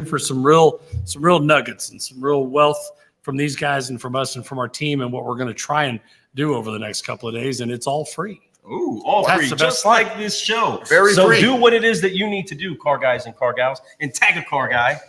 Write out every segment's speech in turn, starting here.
for some real nuggets and some real wealth from these guys and from us and from our team and what we're going to try and do over the next couple of days. And it's all free. Ooh, all free, just like this show. Very free. So do what it is that you need to do, car guys and car gals, and tag a car guy,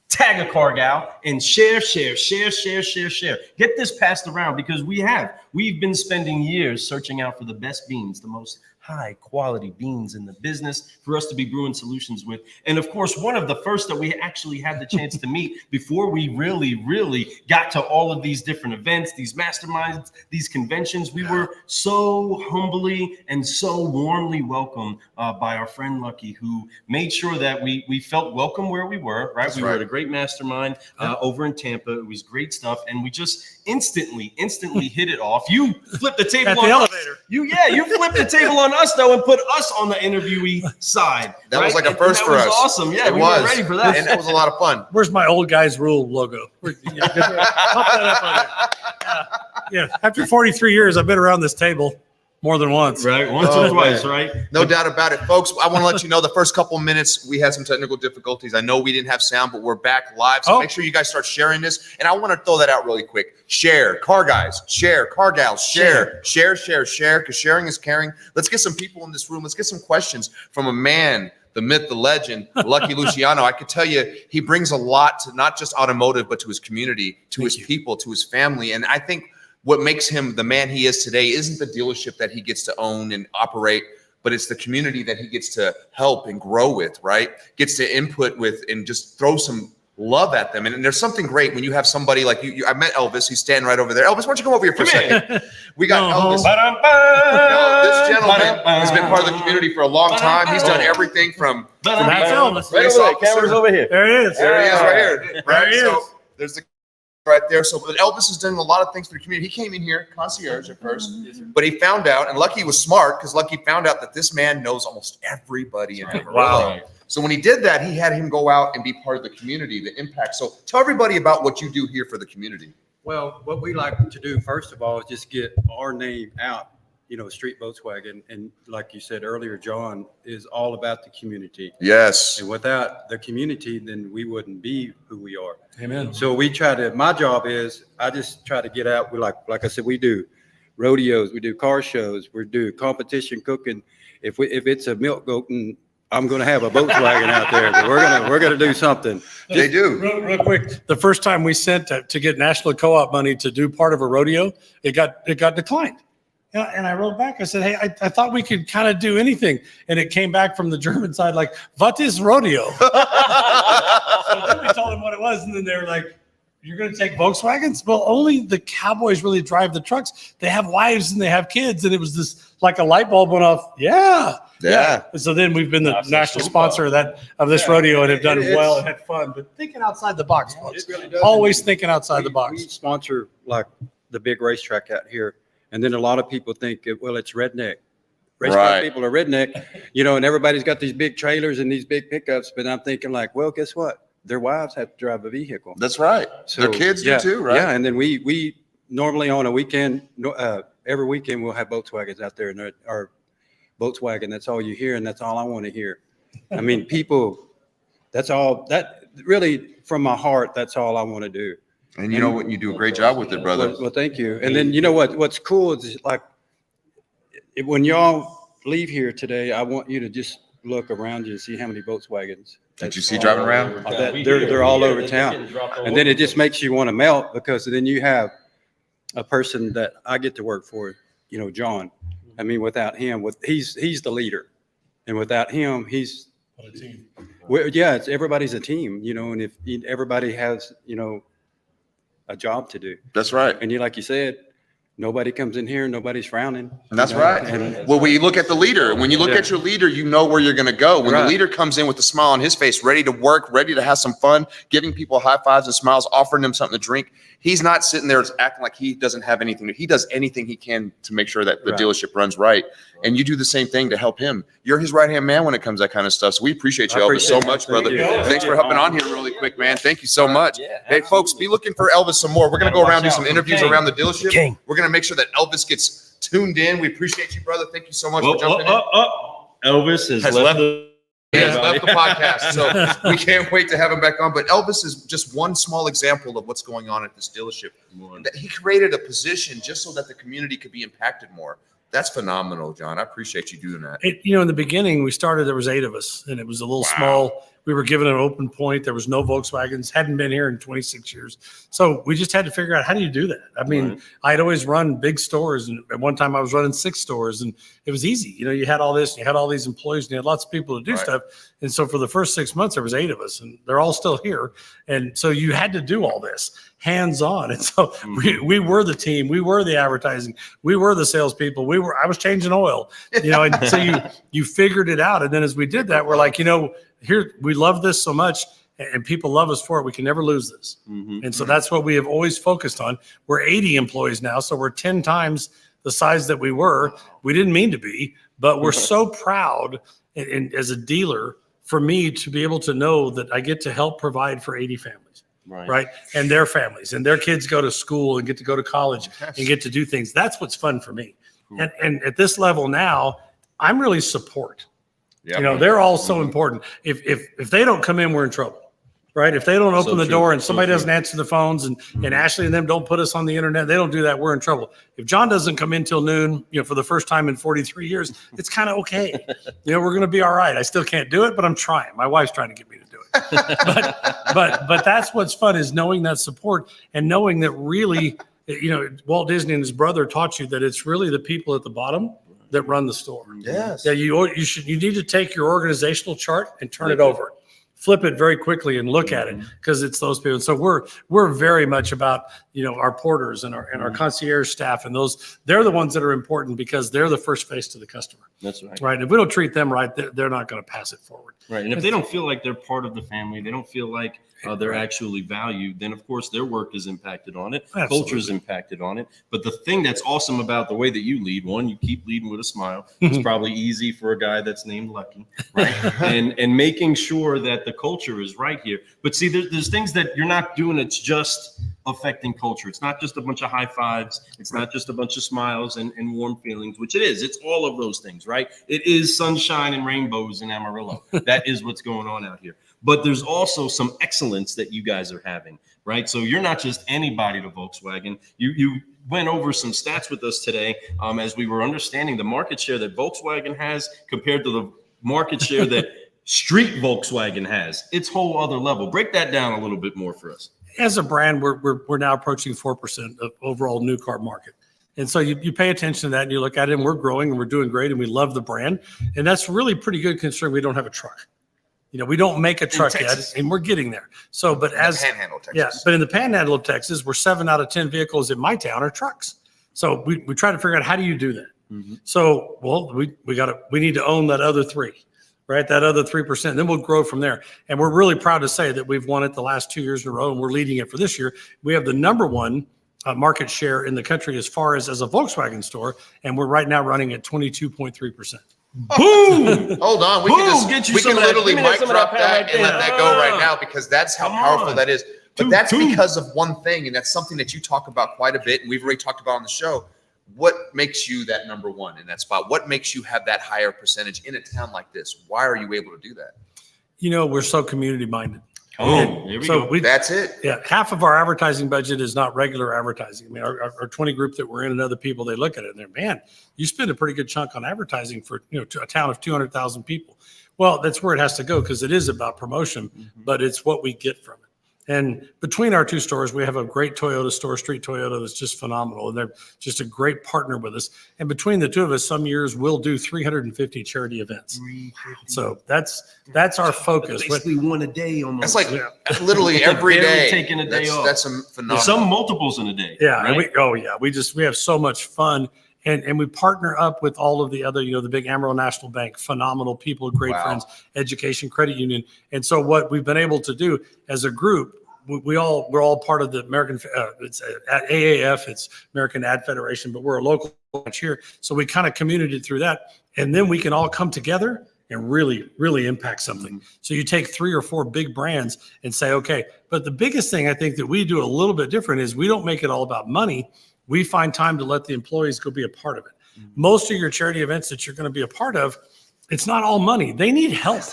tag a car gal, and share. Get this passed around because we've been spending years searching out for the best beans, the most high quality beans in the business for us to be brewing solutions with. And of course, one of the first that we actually had the chance to meet before we really got to all of these different events, these masterminds, these conventions, we were so humbly and so warmly welcomed by our friend Lucky, who made sure that we felt welcome where we were, right? We were at a great mastermind over in Tampa. It was great stuff. And we just instantly hit it off. You flipped the table At on the us. elevator. You flipped the table on us though and put us on the intervieee side. That was like a first for us. That was awesome. Yeah, it we was were ready for that. And that was a lot of fun. Where's my old guys rule logo? Pop that up on there. Yeah. After 43 years, I've been around this table more than once. Right. Once or twice, right? No doubt about it. Folks, I want to let you know the first couple of minutes, we had some technical difficulties. I know we didn't have sound, but we're back live. So make sure you guys start sharing this. And I want to throw that out really quick. Share, car guys, share, car gals, share, because sharing is caring. Let's get some people in this room. Let's get some questions from a man, the myth, the legend, Lucky Luciano. I could tell you he brings a lot to not just automotive, but to his community, to his people, to his family. And I think what makes him the man he is today isn't the dealership that he gets to own and operate, but it's the community that he gets to help and grow with, right? Gets to input with and just throw some love at them. And there's something great when you have somebody like you. I met Elvis. He's standing right over there. Elvis, why don't you come over here for a second? We got Elvis. No, this gentleman has been part of the community for a long time. He's done everything from That's Elvis. Right over there. Camera's over here. There it is. There he is right here. There he is. So there's the right there. So, but Elvis has done a lot of things for the community. He came in here concierge at first, but he found out, and Lucky was smart because Lucky found out that this man knows almost everybody in Amarillo. Wow. So when he did that, he had him go out and be part of the community, the impact. So tell everybody about what you do here for the community. Well, what we like to do, first of all, is just get our name out, Street Volkswagen. And like you said earlier, John, is all about the community. Yes. And without the community, then we wouldn't be who we are. Amen. So my job is, I just try to get out. We like I said, we do rodeos, we do car shows, we do competition cooking. If it's a milk goat, and I'm going to have a Volkswagen out there, but we're gonna do something. They do. Real quick, the first time we sent to get National Co-op money to do part of a rodeo, it got declined. And I wrote back, I said, hey, I thought we could kind of do anything. And it came back from the German side like, what is rodeo? So then we told them what it was. And then they were like, you're going to take Volkswagens? Well, only the cowboys really drive the trucks. They have wives and they have kids. And it was this, like a light bulb went off. Yeah. And so then we've been the national sponsor of this rodeo and have done well and had fun. But thinking outside the box, folks. Really Always thinking outside the box. We sponsor like the big racetrack out here. And then a lot of people think, well, it's redneck. Racetrack people are redneck, and everybody's got these big trailers and these big pickups. But I'm thinking like, well, guess what? Their wives have to drive a vehicle. That's right. So, their kids do too, right? Yeah. And then we normally on a weekend, every weekend we'll have Volkswagens out there, and our Volkswagen, that's all you hear. And that's all I want to hear. I mean, people, that really from my heart, that's all I want to do. And you know what? You do a great job with it, brother. Well, thank you. And then what's cool is like when y'all leave here today, I want you to just look around you and see how many Volkswagens. Did you see driving around? They're all over town. And then it just makes you want to melt because then you have a person that I get to work for, John. I mean, without him, he's the leader, and without him, he's What a team. everybody's a team, and if everybody has, a job to do. That's right. And like you said, nobody comes in here, nobody's frowning. And that's right. Well, when you look at the leader, when you look at your leader, you know where you're going to go. When the leader comes in with a smile on his face, ready to work, ready to have some fun, giving people high fives and smiles, offering them something to drink, he's not sitting there acting like he doesn't have anything. He does anything he can to make sure that the dealership runs right. And you do the same thing to help him. You're his right-hand man when it comes to that kind of stuff. So we appreciate you, Elvis, so much, brother. Thanks for hopping on here really quick, man. Thank you so much. Hey, folks, be looking for Elvis some more. We're going to go around, do some interviews around the dealership. We're going to make sure that Elvis gets tuned in. We appreciate you, brother. Thank you so much for jumping in. Elvis has left He has left the podcast, so we can't wait to have him back on. But Elvis is just one small example of what's going on at this dealership. He created a position just so that the community could be impacted more. That's phenomenal, John. I appreciate you doing that. In the beginning, we started, there was 8 of us, and it was a little small. We were given an open point. There was no Volkswagens, hadn't been here in 26 years. So we just had to figure out, how do you do that? I mean, I'd always run big stores, and at one time I was running 6 stores, and it was easy. You had all this, you had all these employees, and you had lots of people to do stuff. And so for the first 6 months, there was 8 of us, and they're all still here. And so you had to do all this hands-on. And so we were the team, we were the advertising, we were the salespeople, I was changing oil, and so you figured it out. And then as we did that, we're like, here, we love this so much and people love us for it. We can never lose this. And so that's what we have always focused on. We're 80 employees now. So we're 10 times the size that we were. We didn't mean to be, but we're so proud and as a dealer, for me to be able to know that I get to help provide for 80 families. Right. And their families and their kids go to school and get to go to college and get to do things. That's what's fun for me. And at this level now, I'm really support. They're all so important. If they don't come in, we're in trouble. Right. If they don't open the door and somebody doesn't answer the phones and Ashley and them don't put us on the internet, they don't do that, we're in trouble. If John doesn't come in till noon, for the first time in 43 years, it's kind of okay. We're going to be all right. I still can't do it, but I'm trying. My wife's trying to get me to do it. but that's what's fun, is knowing that support and knowing that really, Walt Disney and his brother taught you that it's really the people at the bottom that run the store. Yes. Yeah. You need to take your organizational chart and turn it over. Flip it very quickly and look at it, because it's those people. So we're very much about, our porters and our concierge staff, and they're the ones that are important because they're the first face to the customer. That's right. Right. If we don't treat them right, they're not going to pass it forward. Right. And if they don't feel like they're part of the family, they don't feel like they're actually valued, then of course their work is impacted on it. Absolutely. Culture is impacted on it. But the thing that's awesome about the way that you lead, one, you keep leading with a smile. It's probably easy for a guy that's named Lucky, right? and making sure that the culture is right here. But see, there's things that you're not doing. It's just affecting culture. It's not just a bunch of high fives. It's not just a bunch of smiles and warm feelings, which it is. It's all of those things, right? It is sunshine and rainbows in Amarillo. That is what's going on out here. But there's also some excellence that you guys are having, right? So you're not just anybody to Volkswagen. You went over some stats with us today as we were understanding the market share that Volkswagen has compared to the market share that Street Volkswagen has. It's whole other level. Break that down a little bit more for us. As a brand, we're now approaching 4% of overall new car market. And so you pay attention to that and you look at it, and we're growing and we're doing great and we love the brand. And that's really pretty good considering we don't have a truck. We don't make a truck yet, and we're getting there. So, but as Panhandle, Texas. Yeah, but in the Panhandle of Texas, where 7 out of 10 vehicles in my town are trucks. So we try to figure out, how do you do that? So, well, we need to own that other 3, right? That other 3%. Then we'll grow from there. And we're really proud to say that we've won it the last 2 years in a row, and we're leading it for this year. We have the #1 market share in the country as far as a Volkswagen store, and we're right now running at 22.3%. Boom! Hold on, we can literally mic drop that and let that go right now, because that's how powerful that is. But that's because of one thing, and that's something that you talk about quite a bit, and we've already talked about on the show. What makes you that #1 in that spot? What makes you have that higher percentage in a town like this? Why are you able to do that? We're so community minded. Oh, here we go. That's it. Yeah, half of our advertising budget is not regular advertising. I mean, our 20 group that we're in, and other people, they look at it and they're, man, you spend a pretty good chunk on advertising for to a town of 200,000 people. Well, that's where it has to go, because it is about promotion, but it's what we get from it. And between our 2 stores, we have a great Toyota store, Street Toyota, that's just phenomenal. And they're just a great partner with us. And between the 2 of us, some years we'll do 350 charity events. So that's our focus. Basically one a day almost. That's like literally every day. Taking a day off. That's phenomenal. Some multiples in a day. Yeah. Right? We have so much fun. And we partner up with all of the other, the big Amarillo National Bank, phenomenal people, great friends, education, credit union. And so what we've been able to do as a group, we're all part of the American, it's at AAF, it's American Ad Federation, but we're a local branch here. So we kind of communicated through that. And then we can all come together and really, really impact something. So you take 3 or 4 big brands and say, okay, but the biggest thing I think that we do a little bit different is we don't make it all about money. We find time to let the employees go be a part of it. Most of your charity events that you're going to be a part of, it's not all money. They need help.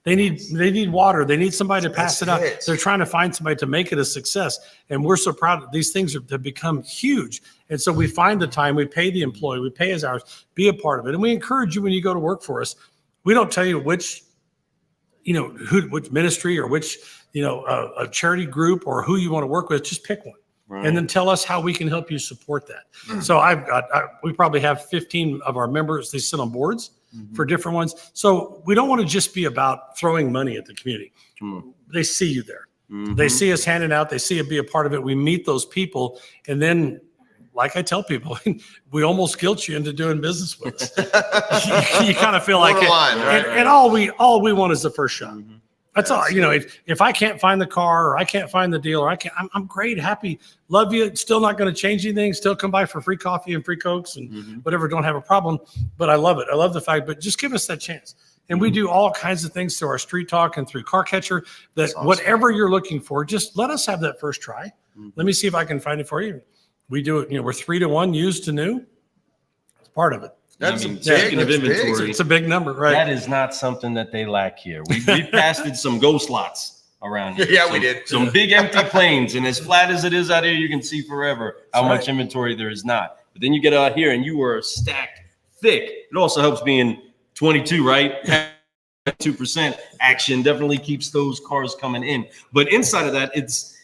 They need water. They need somebody to pass it out. They're trying to find somebody to make it a success. And we're so proud that these things have become huge. And so we find the time, we pay the employee, we pay his hours, be a part of it. And we encourage you when you go to work for us. We don't tell you which, which ministry or which, a charity group or who you want to work with. Just pick one. Right. And then tell us how we can help you support that. So we probably have 15 of our members. They sit on boards for different ones. So we don't want to just be about throwing money at the community. They see you there. They see us handing out. They see it be a part of it. We meet those people. And then, like I tell people, we almost guilt you into doing business with us. you kind of feel like it. And all we want is the first shot. That's all. If I can't find the car or I can't find the deal or I'm great, happy, love you. Still not going to change anything. Still come by for free coffee and free Cokes and whatever. Don't have a problem. But I love it. I love the fact. But just give us that chance. And we do all kinds of things through our Street Talk and through Car Catcher. That whatever you're looking for, just let us have that first try. Let me see if I can find it for you. We do it. We're 3-to-1 used to new. It's part of it. Speaking of inventory, it's a big number, right? That is not something that they lack here. We passed some ghost lots around here. Yeah, we did. Some big empty planes, and as flat as it is out here, you can see forever how much inventory there is not. But then you get out here and you are stacked thick. It also helps being 22, right? 2% action definitely keeps those cars coming in. But inside of that, it's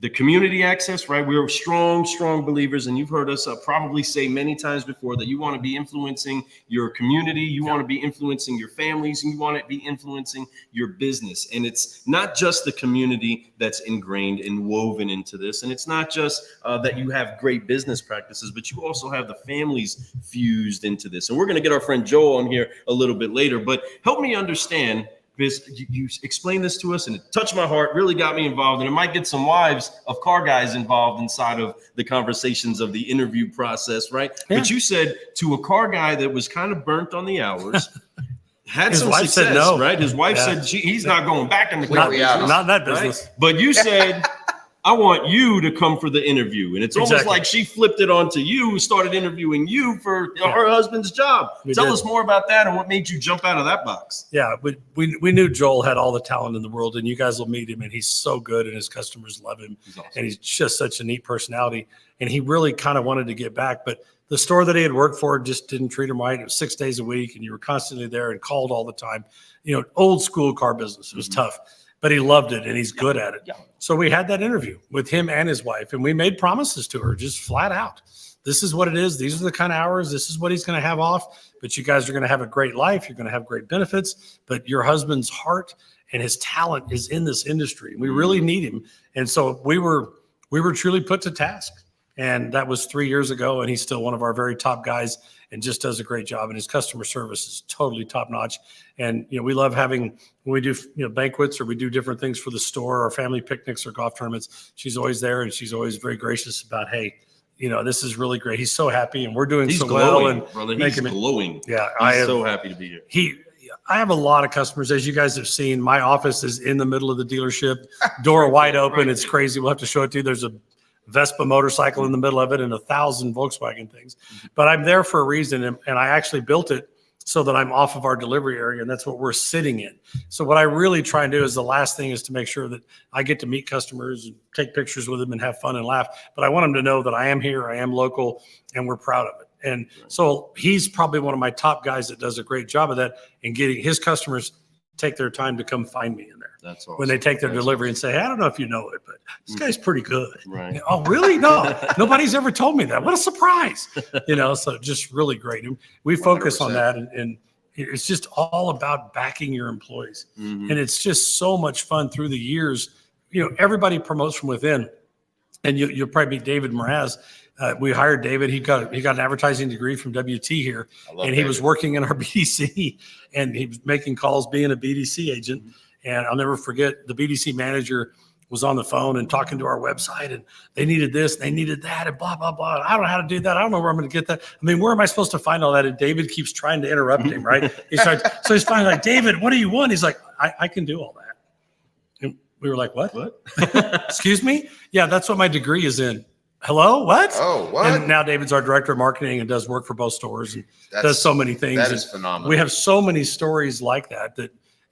the community access, right? We're strong believers, and you've heard us probably say many times before that you want to be influencing your community, you want to be influencing your families, and you want to be influencing your business. And it's not just the community that's ingrained and woven into this, and it's not just that you have great business practices, but you also have the families fused into this. And we're going to get our friend Joel on here a little bit later, but help me understand. Because you explained this to us and it touched my heart, really got me involved, and it might get some wives of car guys involved inside of the conversations of the interview process, right? Yeah. But you said to a car guy that was kind of burnt on the hours, had his some wife success, said no. Right? His wife said he's not going back in the car business. Not in that business. Right? But you said, I want you to come for the interview. And it's almost like she flipped it onto you, started interviewing you for her husband's job. Tell us more about that and what made you jump out of that box. Yeah, we knew Joel had all the talent in the world, and you guys will meet him, and he's so good, and his customers love him. He's awesome. And he's just such a neat personality. And he really kind of wanted to get back, but the store that he had worked for just didn't treat him right. It was 6 days a week, and you were constantly there and called all the time. Old school car business. It was tough. But he loved it, and he's good at it. Yeah. So we had that interview with him and his wife, and we made promises to her just flat out. This is what it is. These are the kind of hours. This is what he's going to have off. But you guys are going to have a great life. You're going to have great benefits. But your husband's heart and his talent is in this industry. We really need him. And so we were truly put to task. And that was 3 years ago, and he's still one of our very top guys and just does a great job. And his customer service is totally top notch. And, we love having, when we do, banquets or we do different things for the store or family picnics or golf tournaments, she's always there, and she's always very gracious about, hey, this is really great. He's so happy, and we're doing he's so glowing, well. And brother, he's glowing. Yeah. He's so happy to be here. I have a lot of customers, as you guys have seen. My office is in the middle of the dealership, door wide open. Right. It's crazy. We'll have to show it to you. There's a Vespa motorcycle in the middle of it and 1,000 Volkswagen things. But I'm there for a reason, and I actually built it so that I'm off of our delivery area, and that's what we're sitting in. So what I really try and do is the last thing is to make sure that I get to meet customers and take pictures with them and have fun and laugh. But I want them to know that I am here, I am local, and we're proud of it. And so he's probably one of my top guys that does a great job of that and getting his customers take their time to come find me in there. That's awesome. When they take their delivery and say, hey, I don't know if you know it, but this guy's pretty good. Right. Oh, really? No, nobody's ever told me that. What a surprise. So just really great. And we focus 100%. On that. And it's just all about backing your employees. And it's just so much fun through the years. Everybody promotes from within. And you'll probably meet David Mraz. We hired David. He got an advertising degree from WT here, and he was working in our BDC, and he was making calls, being a BDC agent. And I'll never forget, the BDC manager was on the phone and talking to our website, and they needed this, they needed that, and blah, blah, blah. I don't know how to do that. I don't know where I'm going to get that. I mean, where am I supposed to find all that? And David keeps trying to interrupt him, right? So he's finally like, David, what do you want? He's like, I can do all that. And we were like, what? Excuse me? Yeah, that's what my degree is in. hello, what? Oh, what? And now David's our director of marketing and does work for both stores and does so many things. That is phenomenal. We have so many stories like that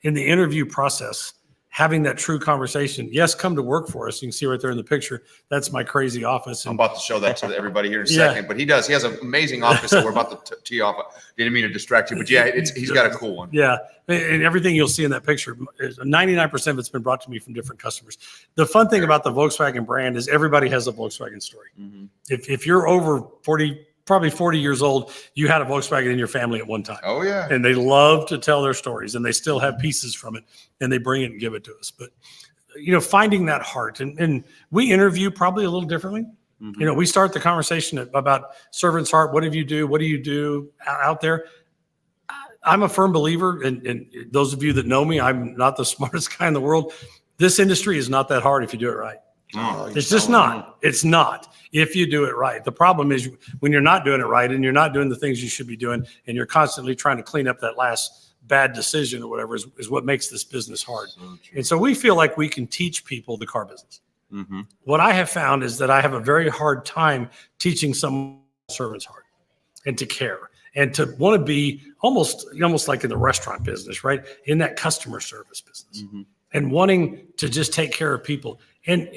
in the interview process, having that true conversation. Yes, come to work for us. You can see right there in the picture. That's my crazy office. I'm about to show that to everybody here in a second, but he has an amazing office that we're about to tee off. Didn't mean to distract you, but yeah, he's got a cool one. Yeah. And everything you'll see in that picture, 99% of it's been brought to me from different customers. The fun thing about the Volkswagen brand is everybody has a Volkswagen story. Mm-hmm. If you're over 40, probably 40 years old, you had a Volkswagen in your family at one time. Oh yeah. And they love to tell their stories, and they still have pieces from it, and they bring it and give it to us. But, finding that heart, and we interview probably a little differently. Mm-hmm. We start the conversation about servant's heart. What do you do out there? I'm a firm believer, and those of you that know me, I'm not the smartest guy in the world. This industry is not that hard if you do it right. Oh, It's just not. It's not if you do it right. The problem is when you're not doing it right and you're not doing the things you should be doing, and you're constantly trying to clean up that last bad decision or whatever is what makes this business hard. And so we feel like we can teach people the car business. Mm-hmm. What I have found is that I have a very hard time teaching someone servant's heart and to care and to want to be almost like in the restaurant business, right? In that customer service business, and wanting to just take care of people. And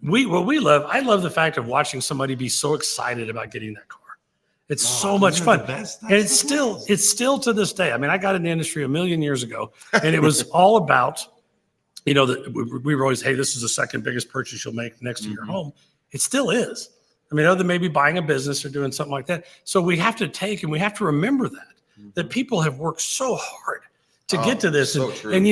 I love the fact of watching somebody be so excited about getting that car. It's so much fun. And it's still to this day. I mean, I got in the industry 1,000,000 years ago, and it was all about, that we were always, hey, this is the second biggest purchase you'll make next to your home. It still is. I mean, other than maybe buying a business or doing something like that. So we have to we have to remember that people have worked so hard to get to this. So And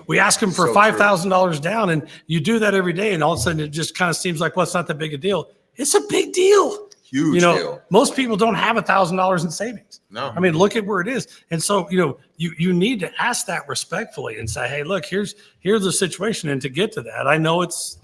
we ask them for So $5,000 down, and you do that every day. And all of a sudden it just kind of seems like, well, it's not that big a deal. It's a big deal. Huge deal. Most people don't have $1,000 in savings. No. I mean, look at where it is. And so, you need to ask that respectfully and say, hey, look, here's the situation. And to get to that, I know it's,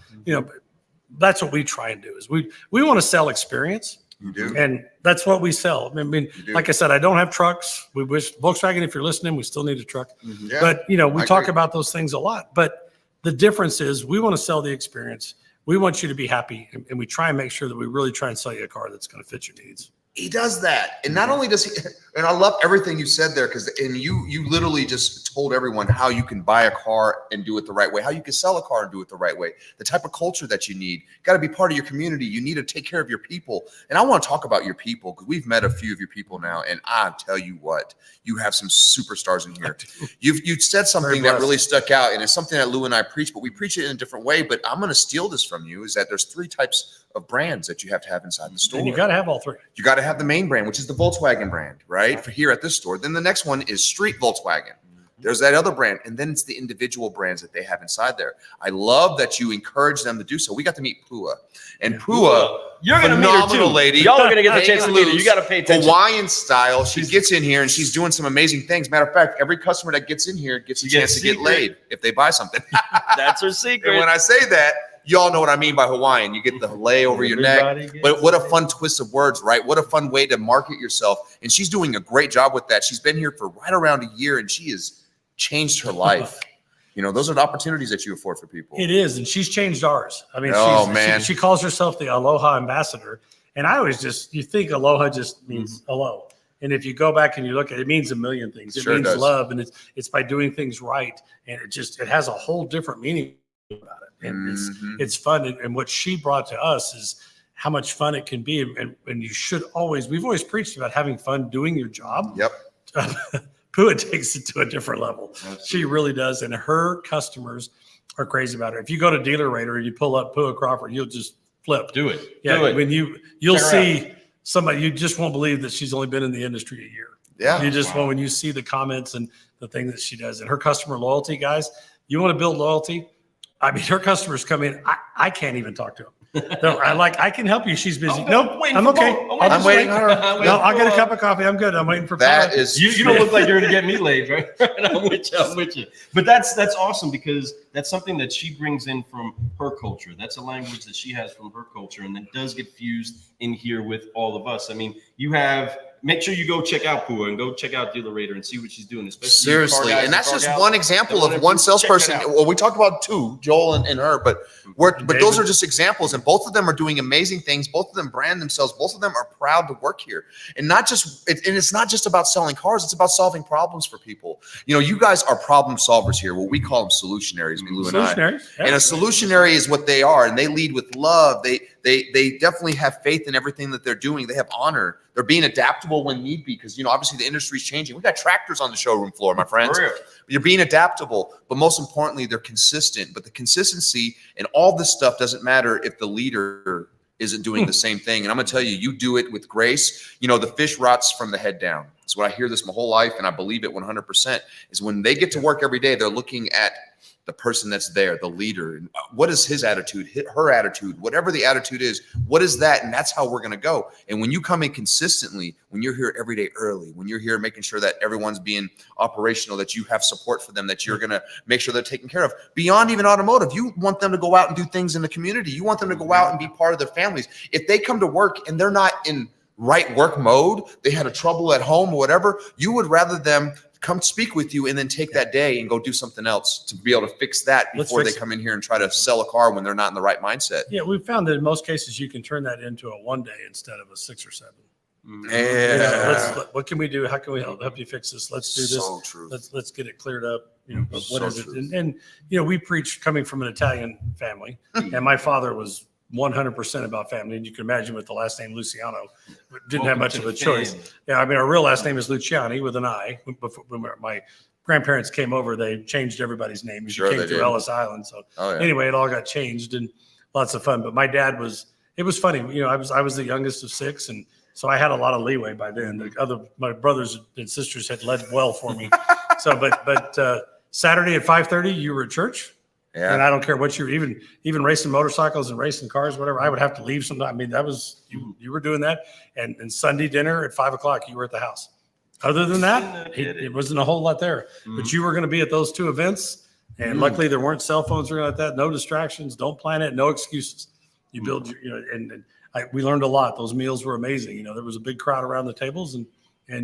that's what we try and do is we want to sell experience. You do. And that's what we sell. I mean, like I said, I don't have trucks. We wish Volkswagen, if you're listening, we still need a truck. Yeah, But, we I talk agree. about those things a lot. But the difference is we want to sell the experience. We want you to be happy. And we try and make sure that we really try and sell you a car that's going to fit your needs. He does that. And not only does he, and I love everything you said there, and you literally just told everyone how you can buy a car and do it the right way, how you can sell a car and do it the right way, the type of culture that you need. Got to be part of your community. You need to take care of your people. And I want to talk about your people because we've met a few of your people now. And I tell you what, you have some superstars in here. You said something that really stuck out, and it's something that Lou and I preach, but we preach it in a different way. But I'm going to steal this from you, is that there's 3 types of brands that you have to have inside the store. And you got to have all 3. You got to have the main brand, which is the Volkswagen brand, right? For here at this store. Then the next one is Street Volkswagen. There's that other brand. And then it's the individual brands that they have inside there. I love that you encourage them to do so. We got to meet Pua. And Pua, you're going to meet her phenomenal too. lady. Y'all are going to get the Hang chance to and meet her. loose, You got to pay attention. Hawaiian style. She gets in here and she's doing some amazing things. Matter of fact, every customer that gets in here gets a chance to get laid if they buy something. That's her And secret. when I say that, y'all know what I mean by Hawaiian. You get the lay over your neck. But what a fun twist of words, right? What a fun way to market yourself. And she's doing a great job with that. She's been here for right around a year, and she has changed her life. Those are the opportunities that you afford for people. It is. And she's changed ours. I mean, man. she calls herself the Aloha Ambassador. And I always you think Aloha just means hello. And if you go back and you look at it, it means a million things. It means love. And it's by doing things right. And it has a whole different meaning about it. And it's fun. And what she brought to us is how much fun it can be. And you should we've always preached about having fun doing your job. Yep. Pua takes it to a different level. Absolutely. She really does. And her customers are crazy about her. If you go to Dealer Rater and you pull up Pua Crawford, you'll just flip. Do it. Yeah. Do it. When you'll see somebody, you just won't believe that she's only been in the industry a year. Yeah. You just won't, when you see the comments and the thing that she does. And her customer loyalty, guys, you want to build loyalty? I mean, her customers come in. I can't even talk to them. I can help you. She's busy. Nope, I'm okay. I'm waiting on her. No, I'll get a cup of coffee. I'm good. I'm waiting for That Pua. is You don't look like you're going to get me laid, right? I'm with you. But that's awesome because that's something that she brings in from her culture. That's a language that she has from her culture, and that does get fused in here with all of us. I mean, you have make sure you go check out Pua and go check out Dealer Raider and see what she's doing. Especially Seriously, and that's just one example of one salesperson. Check that out. Well, we talked about two, Joel and her, but those are just examples, and both of them are doing amazing things. Both of them brand themselves. Both of them are proud to work here, and it's not just about selling cars. It's about solving problems for people. You know, you guys are problem solvers here. What we call them solutionaries, Lou and I. Solutionaries, yeah. And a solutionary is what they are, and they lead with love. They definitely have faith in everything that they're doing. They have honor. They're being adaptable when need be, because, you know, obviously the industry is changing. We got tractors on the showroom floor, my friends. You're being adaptable, but most importantly, they're consistent. But the consistency and all this stuff doesn't matter if the leader isn't doing the same thing. And I'm going to tell you, you do it with grace. You know, the fish rots from the head down. It's what I hear this my whole life, and I believe it 100%, is when they get to work every day, they're looking at the person that's there, the leader. And what is his attitude, her attitude, whatever the attitude is, what is that? And that's how we're going to go. And when you come in consistently, when you're here every day early, when you're here making sure that everyone's being operational, that you have support for them, that you're going to make sure they're taken care of. Beyond even automotive, you want them to go out and do things in the community. You want them to go out and be part of their families. If they come to work and they're not in right work mode, they had a trouble at home or whatever, you would rather them come speak with you and then take that day and go do something else to be able to fix that before they come in here and try to sell a car when they're not in the right mindset. Yeah, we found that in most cases you can turn that into a 1 day instead of a 6 or 7. Yeah. What can we do? How can we help you fix this? Let's do this. So true. Let's get it cleared up. You know, what So is it? true. And you know, we preach coming from an Italian family, and my father was 100% about family. And you can imagine with the last name Luciano, didn't have much of a choice. Yeah, I mean, our real last name is Luciani with an I. When my grandparents came over, they changed everybody's name as you came through Ellis Island. So anyway, it all got changed and lots of fun. But my dad it was funny. You know, I was the youngest of 6, and so I had a lot of leeway by then. My brothers and sisters had led well for me. So, but Saturday at 5:30, you were at church. Yeah. And I don't care what even racing motorcycles and racing cars, whatever, I would have to leave sometime. I mean, that was, you were doing that. And Sunday dinner at 5 o'clock, you were at the house. Other than that, it wasn't a whole lot there. But you were going to be at those 2 events. And luckily there weren't cell phones or anything like that. No distractions. Don't plan it. No excuses. You build your, you know, we learned a lot. Those meals were amazing. You know, there was a big crowd around the tables, and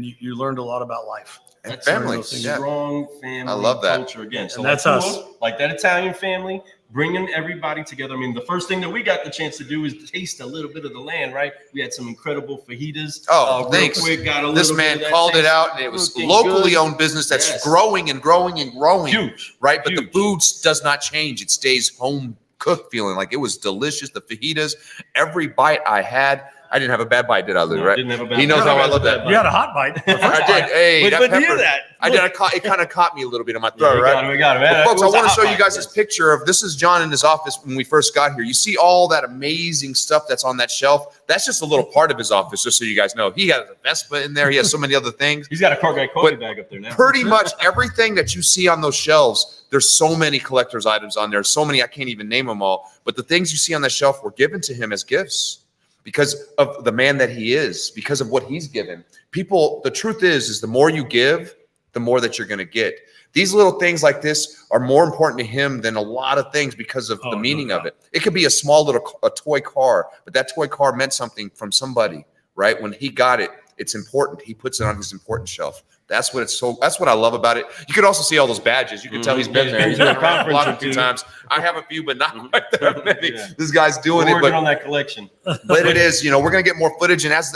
you learned a lot about life. And family. Strong family. I love that. Culture again. So and that's us. Like that Italian family, bringing everybody together. I mean, the first thing that we got the chance to do is taste a little bit of the land, right? We had some incredible fajitas. Thanks. Quick, this man called it out, and it was locally owned business that's growing and growing and growing. Huge. Right? But the food does not change. It stays home cooked feeling. Like, it was delicious. The fajitas, every bite I had, I didn't have a bad bite, did I, Lou? No, right? Didn't have a bad he knows bite. how I love that. You had a hot bite. I did. Hey, but that hear that. I did. It kind of caught me a little bit in my throat, We got it, man. But folks, I want to show you guys this picture of, this is John in his office when we first got here. You see all that amazing stuff that's on that shelf. That's just a little part of his office, just so you guys know. He has a Vespa in there. He has so many other things. He's got a car guy coffee bag up there now. Pretty much everything that you see on those shelves, there's so many collector's items on there. So many, I can't even name them all. But the things you see on the shelf were given to him as gifts, because of the man that he is, because of what he's given. People, the truth is the more you give, the more that you're going to get. These little things like this are more important to him than a lot of things because of the meaning of it. It could be a small little a toy car, but that toy car meant something from somebody, right? When he got it, it's important. He puts it on his important shelf. That's what I love about it. You could also see all those badges. You can tell he's been there. He's been around the block a few times. I have a few, but not quite that many. This guy's doing it. But on that collection. But it is, you know, we're gonna get more footage, and as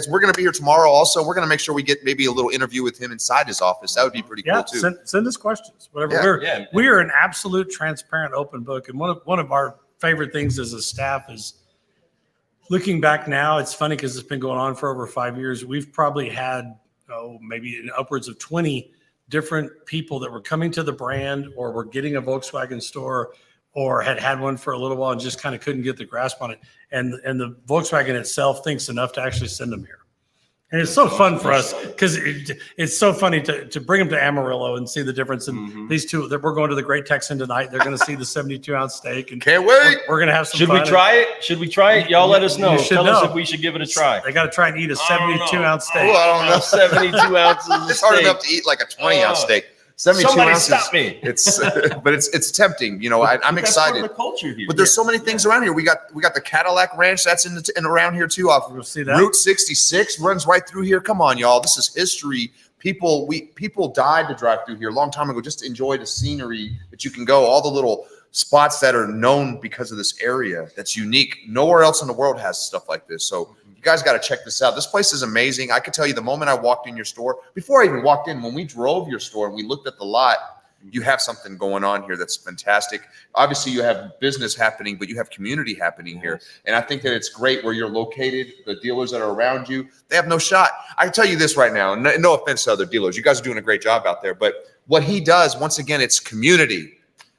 we're gonna be here tomorrow, also we're gonna make sure we get maybe a little interview with him inside his office. That would be pretty cool too. Send us questions. Whatever. We are an absolute, transparent, open book. And one of our favorite things as a staff is, looking back now, it's funny because it's been going on for over 5 years. We've probably had maybe upwards of 20 different people that were coming to the brand, or were getting a Volkswagen store, or had one for a little while and just kind of couldn't get the grasp on it. And the Volkswagen itself thinks enough to actually send them here. And it's so fun for us, because it's so funny to bring them to Amarillo and see the difference in these two. That we're going to the Great Texan tonight. They're going to see the 72-ounce steak. And can't wait. We're going to have some fun. Should we try it? Y'all let us know. Tell us if we should give it a try. They got to try and eat a 72-ounce steak. Oh, I don't know. 72 ounces. It's hard enough to eat like a 20-ounce steak. 72 Somebody ounces. stop me. It's, but it's tempting. You know, I'm That's part of excited. the culture here. But there's so many things around here. We got the Cadillac Ranch that's in around here too. Off You'll see that. Route 66 runs right through here. Come on, y'all. This is history. People died to drive through here a long time ago just to enjoy the scenery that you can go. All the little spots that are known because of this area that's unique. Nowhere else in the world has stuff like this. So you guys got to check this out. This place is amazing. I could tell you the moment I walked in your store, before I even walked in, when we drove your store and we looked at the lot, you have something going on here that's fantastic. Obviously, you have business happening, but you have community happening here. And I think that it's great where you're located. The dealers that are around you, they have no shot. I can tell you this right now, and no offense to other dealers. You guys are doing a great job out there. But what he does, once again, it's community.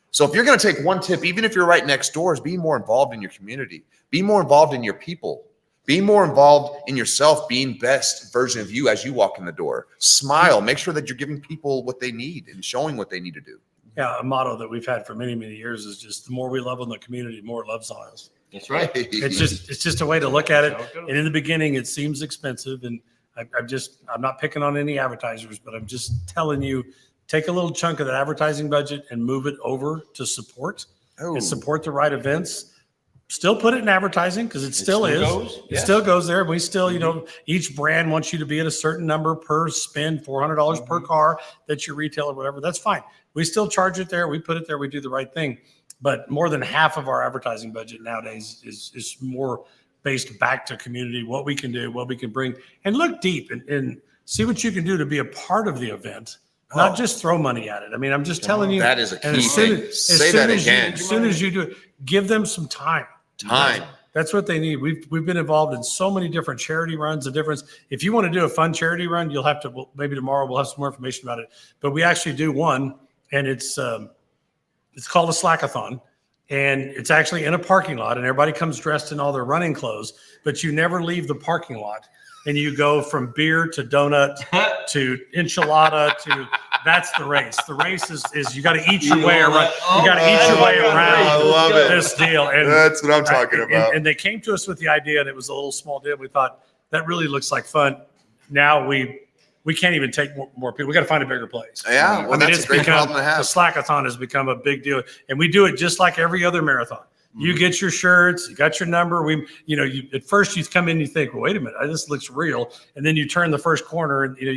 So if you're going to take one tip, even if you're right next door, is be more involved in your community. Be more involved in your people. Be more involved in yourself, being best version of you as you walk in the door. Smile. Make sure that you're giving people what they need and showing what they need to do. Yeah, a motto that we've had for many, many years is just the more we love on the community, the more it loves on us. That's right. It's just a way to look at it. And in the beginning, it seems expensive. And I'm not picking on any advertisers, but I'm just telling you, take a little chunk of that advertising budget and move it over to support and support the right events. Still put it in advertising because it still is. It still goes there. We still, you know, each brand wants you to be at a certain number per spend, $400 per car that you retail or whatever. That's fine. We still charge it there. We put it there. We do the right thing. But more than half of our advertising budget nowadays is more based back to community, what we can do, what we can bring, and look deep and see what you can do to be a part of the event. Not just throw money at it. I mean, I'm just telling you. That is a key thing. Say that again. As soon as you do it, give them some time. That's what they need. We've been involved in so many different charity runs. The difference, if you want to do a fun charity run, you'll have to. Well, maybe tomorrow we'll have some more information about it. But we actually do one, and it's called a Slackathon, and it's actually in a parking lot, and everybody comes dressed in all their running clothes, but you never leave the parking lot. And you go from beer to donut to enchilada to that's the race. The race is you got to eat your way around. You got to eat your way around. I love it. This deal. And that's what I'm talking about. And they came to us with the idea, and it was a little small deal. We thought that really looks like fun. Now we can't even take more people. We got to find a bigger place. Yeah, well, that's a great problem to have. The Slackathon has become a big deal, and we do it just like every other marathon. You get your shirts, you got your number. At first you come in, you think, well, wait a minute, this looks real. And then you turn the first corner and you're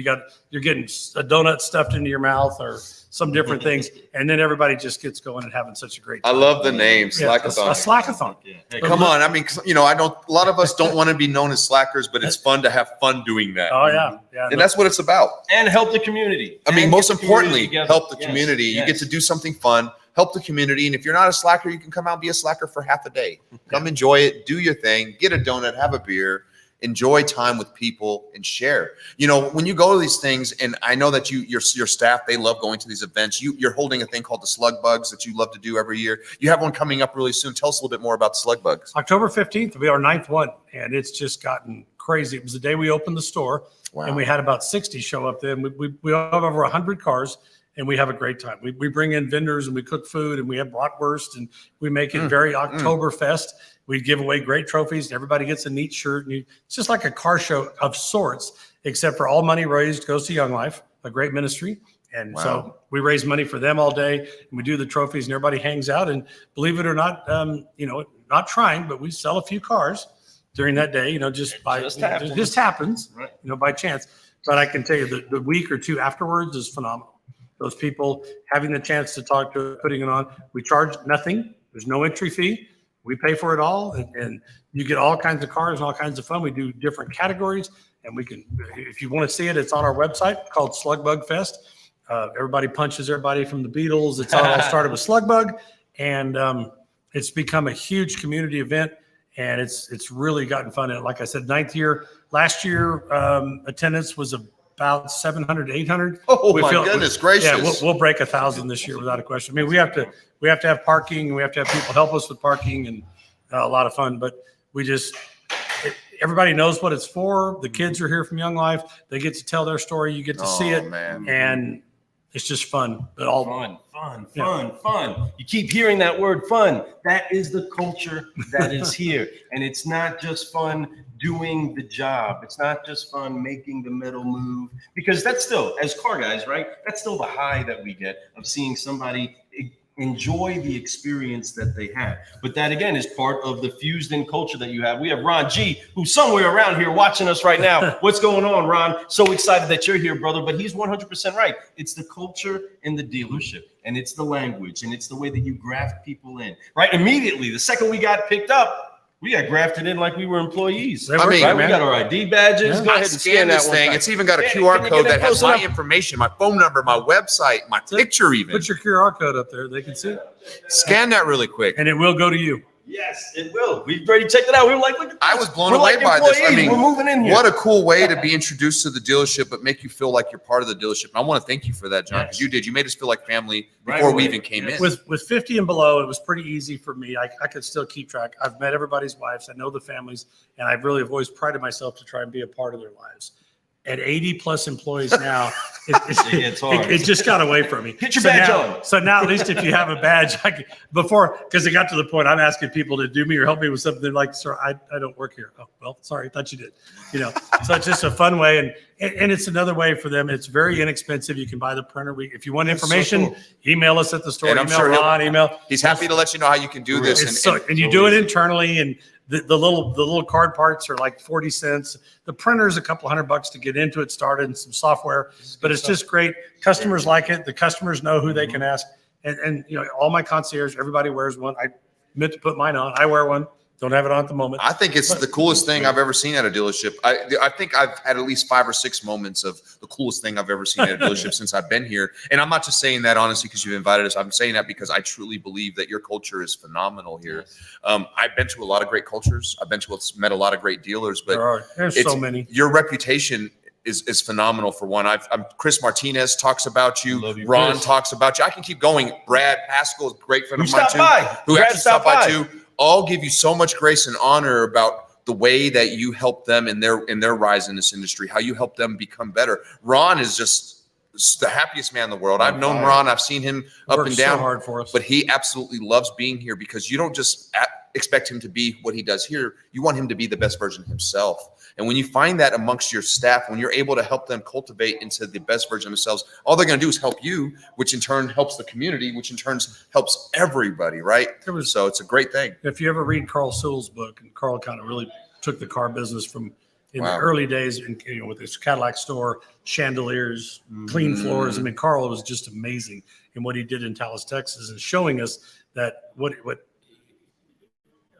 getting a donut stuffed into your mouth or some different things. And then everybody just gets going and having such a great time. I love the name Slackathon. A Slackathon. Yeah. Come on. I mean, a lot of us don't want to be known as slackers, but it's fun to have fun doing that. Oh yeah. Yeah. And that's what it's about. And help the community. I mean, most importantly, together. help the community. You get to do something fun, help the community. And if you're not a slacker, you can come out and be a slacker for half a day. Come enjoy it, do your thing, get a donut, have a beer, enjoy time with people and share. When you go to these things, and I know that your staff, they love going to these events. You're holding a thing called the Slug Bugs that you love to do every year. You have one coming up really soon. Tell us a little bit more about the Slug Bugs. October 15th will be our 9th one, and it's just gotten crazy. It was the day we opened the store, and we had about 60 show up there. We have over 100 cars. And we have a great time. We bring in vendors and we cook food and we have bratwurst and we make it very Oktoberfest. We give away great trophies and everybody gets a neat shirt. And it's just like a car show of sorts, except for all money raised goes to Young Life, a great ministry. And so we raise money for them all day and we do the trophies and everybody hangs out. And believe it or not, not trying, but we sell a few cars during that day, it just happens, by chance. But I can tell you the week or two afterwards is phenomenal. Those people having the chance to talk to it, putting it on. We charge nothing. There's no entry fee. We pay for it all. And you get all kinds of cars and all kinds of fun. We do different categories. And we can, if you want to see it, it's on our website called Slug Bug Fest. Everybody punches everybody from the Beatles. It's all started with Slug Bug. And it's become a huge community event. And it's really gotten fun. And like I said, 9th year. Last year, attendance was about 700, 800. Oh, my goodness gracious. Yeah, we'll break 1,000 this year without a question. I mean, we have to have parking, and we have to have people help us with parking, and a lot of fun. But everybody knows what it's for. The kids are here from Young Life. They get to tell their story. You get to see it, and it's just fun. But all fun. You keep hearing that word fun. That is the culture that is here. And it's not just fun doing the job. It's not just fun making the metal move, because that's still, as car guys, right? That's still the high that we get of seeing somebody enjoy the experience that they have. But that again is part of the fused in culture that you have. We have Ron G, who's somewhere around here watching us right now. What's going on, Ron? So excited that you're here, brother. But he's 100% right. It's the culture in the dealership, and it's the language, and it's the way that you graft people in, right? Immediately, the second we got picked up, we got grafted in like we were employees. I mean, right? We got our ID badges. Yeah. Go ahead I and scan that this one thing. time. It's even got a Can QR you get code that that has close my enough? information, my phone number, my website, my picture even. Put your QR code up there. They can see it. Scan that really quick. And it will go to you. Yes, it will. We've already checked it out. We were like, look at this. I was blown We're away like by this. I employees. mean, we're moving in here. what a cool way to be introduced to the dealership, but make you feel like you're part of the dealership. And I want to thank you for that, John, because you did. You made us feel like family before we even came in. With 50 and below, it was pretty easy for me. I could still keep track. I've met everybody's wives. I know the families, and I really have always prided myself to try and be a part of their lives. At 80 plus employees now, it just got away from me. Get your badge now, on. So now, at least if you have a badge, because it got to the point I'm asking people to do me or help me with something. They're like, sir, I don't work here. Oh, well, sorry, I thought you did. So it's just a fun way. And it's another way for them. It's very inexpensive. You can buy the printer. If you want information, email us at the store. And I'm email sure Ron, email. He's happy to let you know how you can do this. And you do it internally, and the little card parts are like 40 cents. The printer is a couple $100 to get into it, started, and some software. But it's just great. Customers like it. The customers know who they can ask. And all my concierge, everybody wears one. I meant to put mine on. I wear one. Don't have it on at the moment. I think it's the coolest thing I've ever seen at a dealership. I think I've had at least 5 or 6 moments of the coolest thing I've ever seen at a dealership since I've been here. And I'm not just saying that honestly because you've invited us. I'm saying that because I truly believe that your culture is phenomenal here. I've been to a lot of great cultures. Met a lot of great dealers, but there's so many. Your reputation is phenomenal. For one, Chris Martinez talks about you. Ron Chris. talks about you. I can keep going. Brad Pascal is a great friend of mine too. Who Brad actually stopped by too. All give you so much grace and honor about the way that you help them in their rise in this industry, how you help them become better. Ron is just the happiest man in the world. I've known Ron. I've seen him up and down. So hard for us. But he absolutely loves being here because you don't just expect him to be what he does here. You want him to be the best version of himself. And when you find that amongst your staff, when you're able to help them cultivate into the best version of themselves, all they're going to do is help you, which in turn helps the community, which in turn helps everybody, right? So it's a great thing. If you ever read Carl Sewell's book, and Carl kind of really took the car business from the early days, and with his Cadillac store, chandeliers, clean floors. I mean, Carl was just amazing in what he did in Dallas, Texas, and showing us that what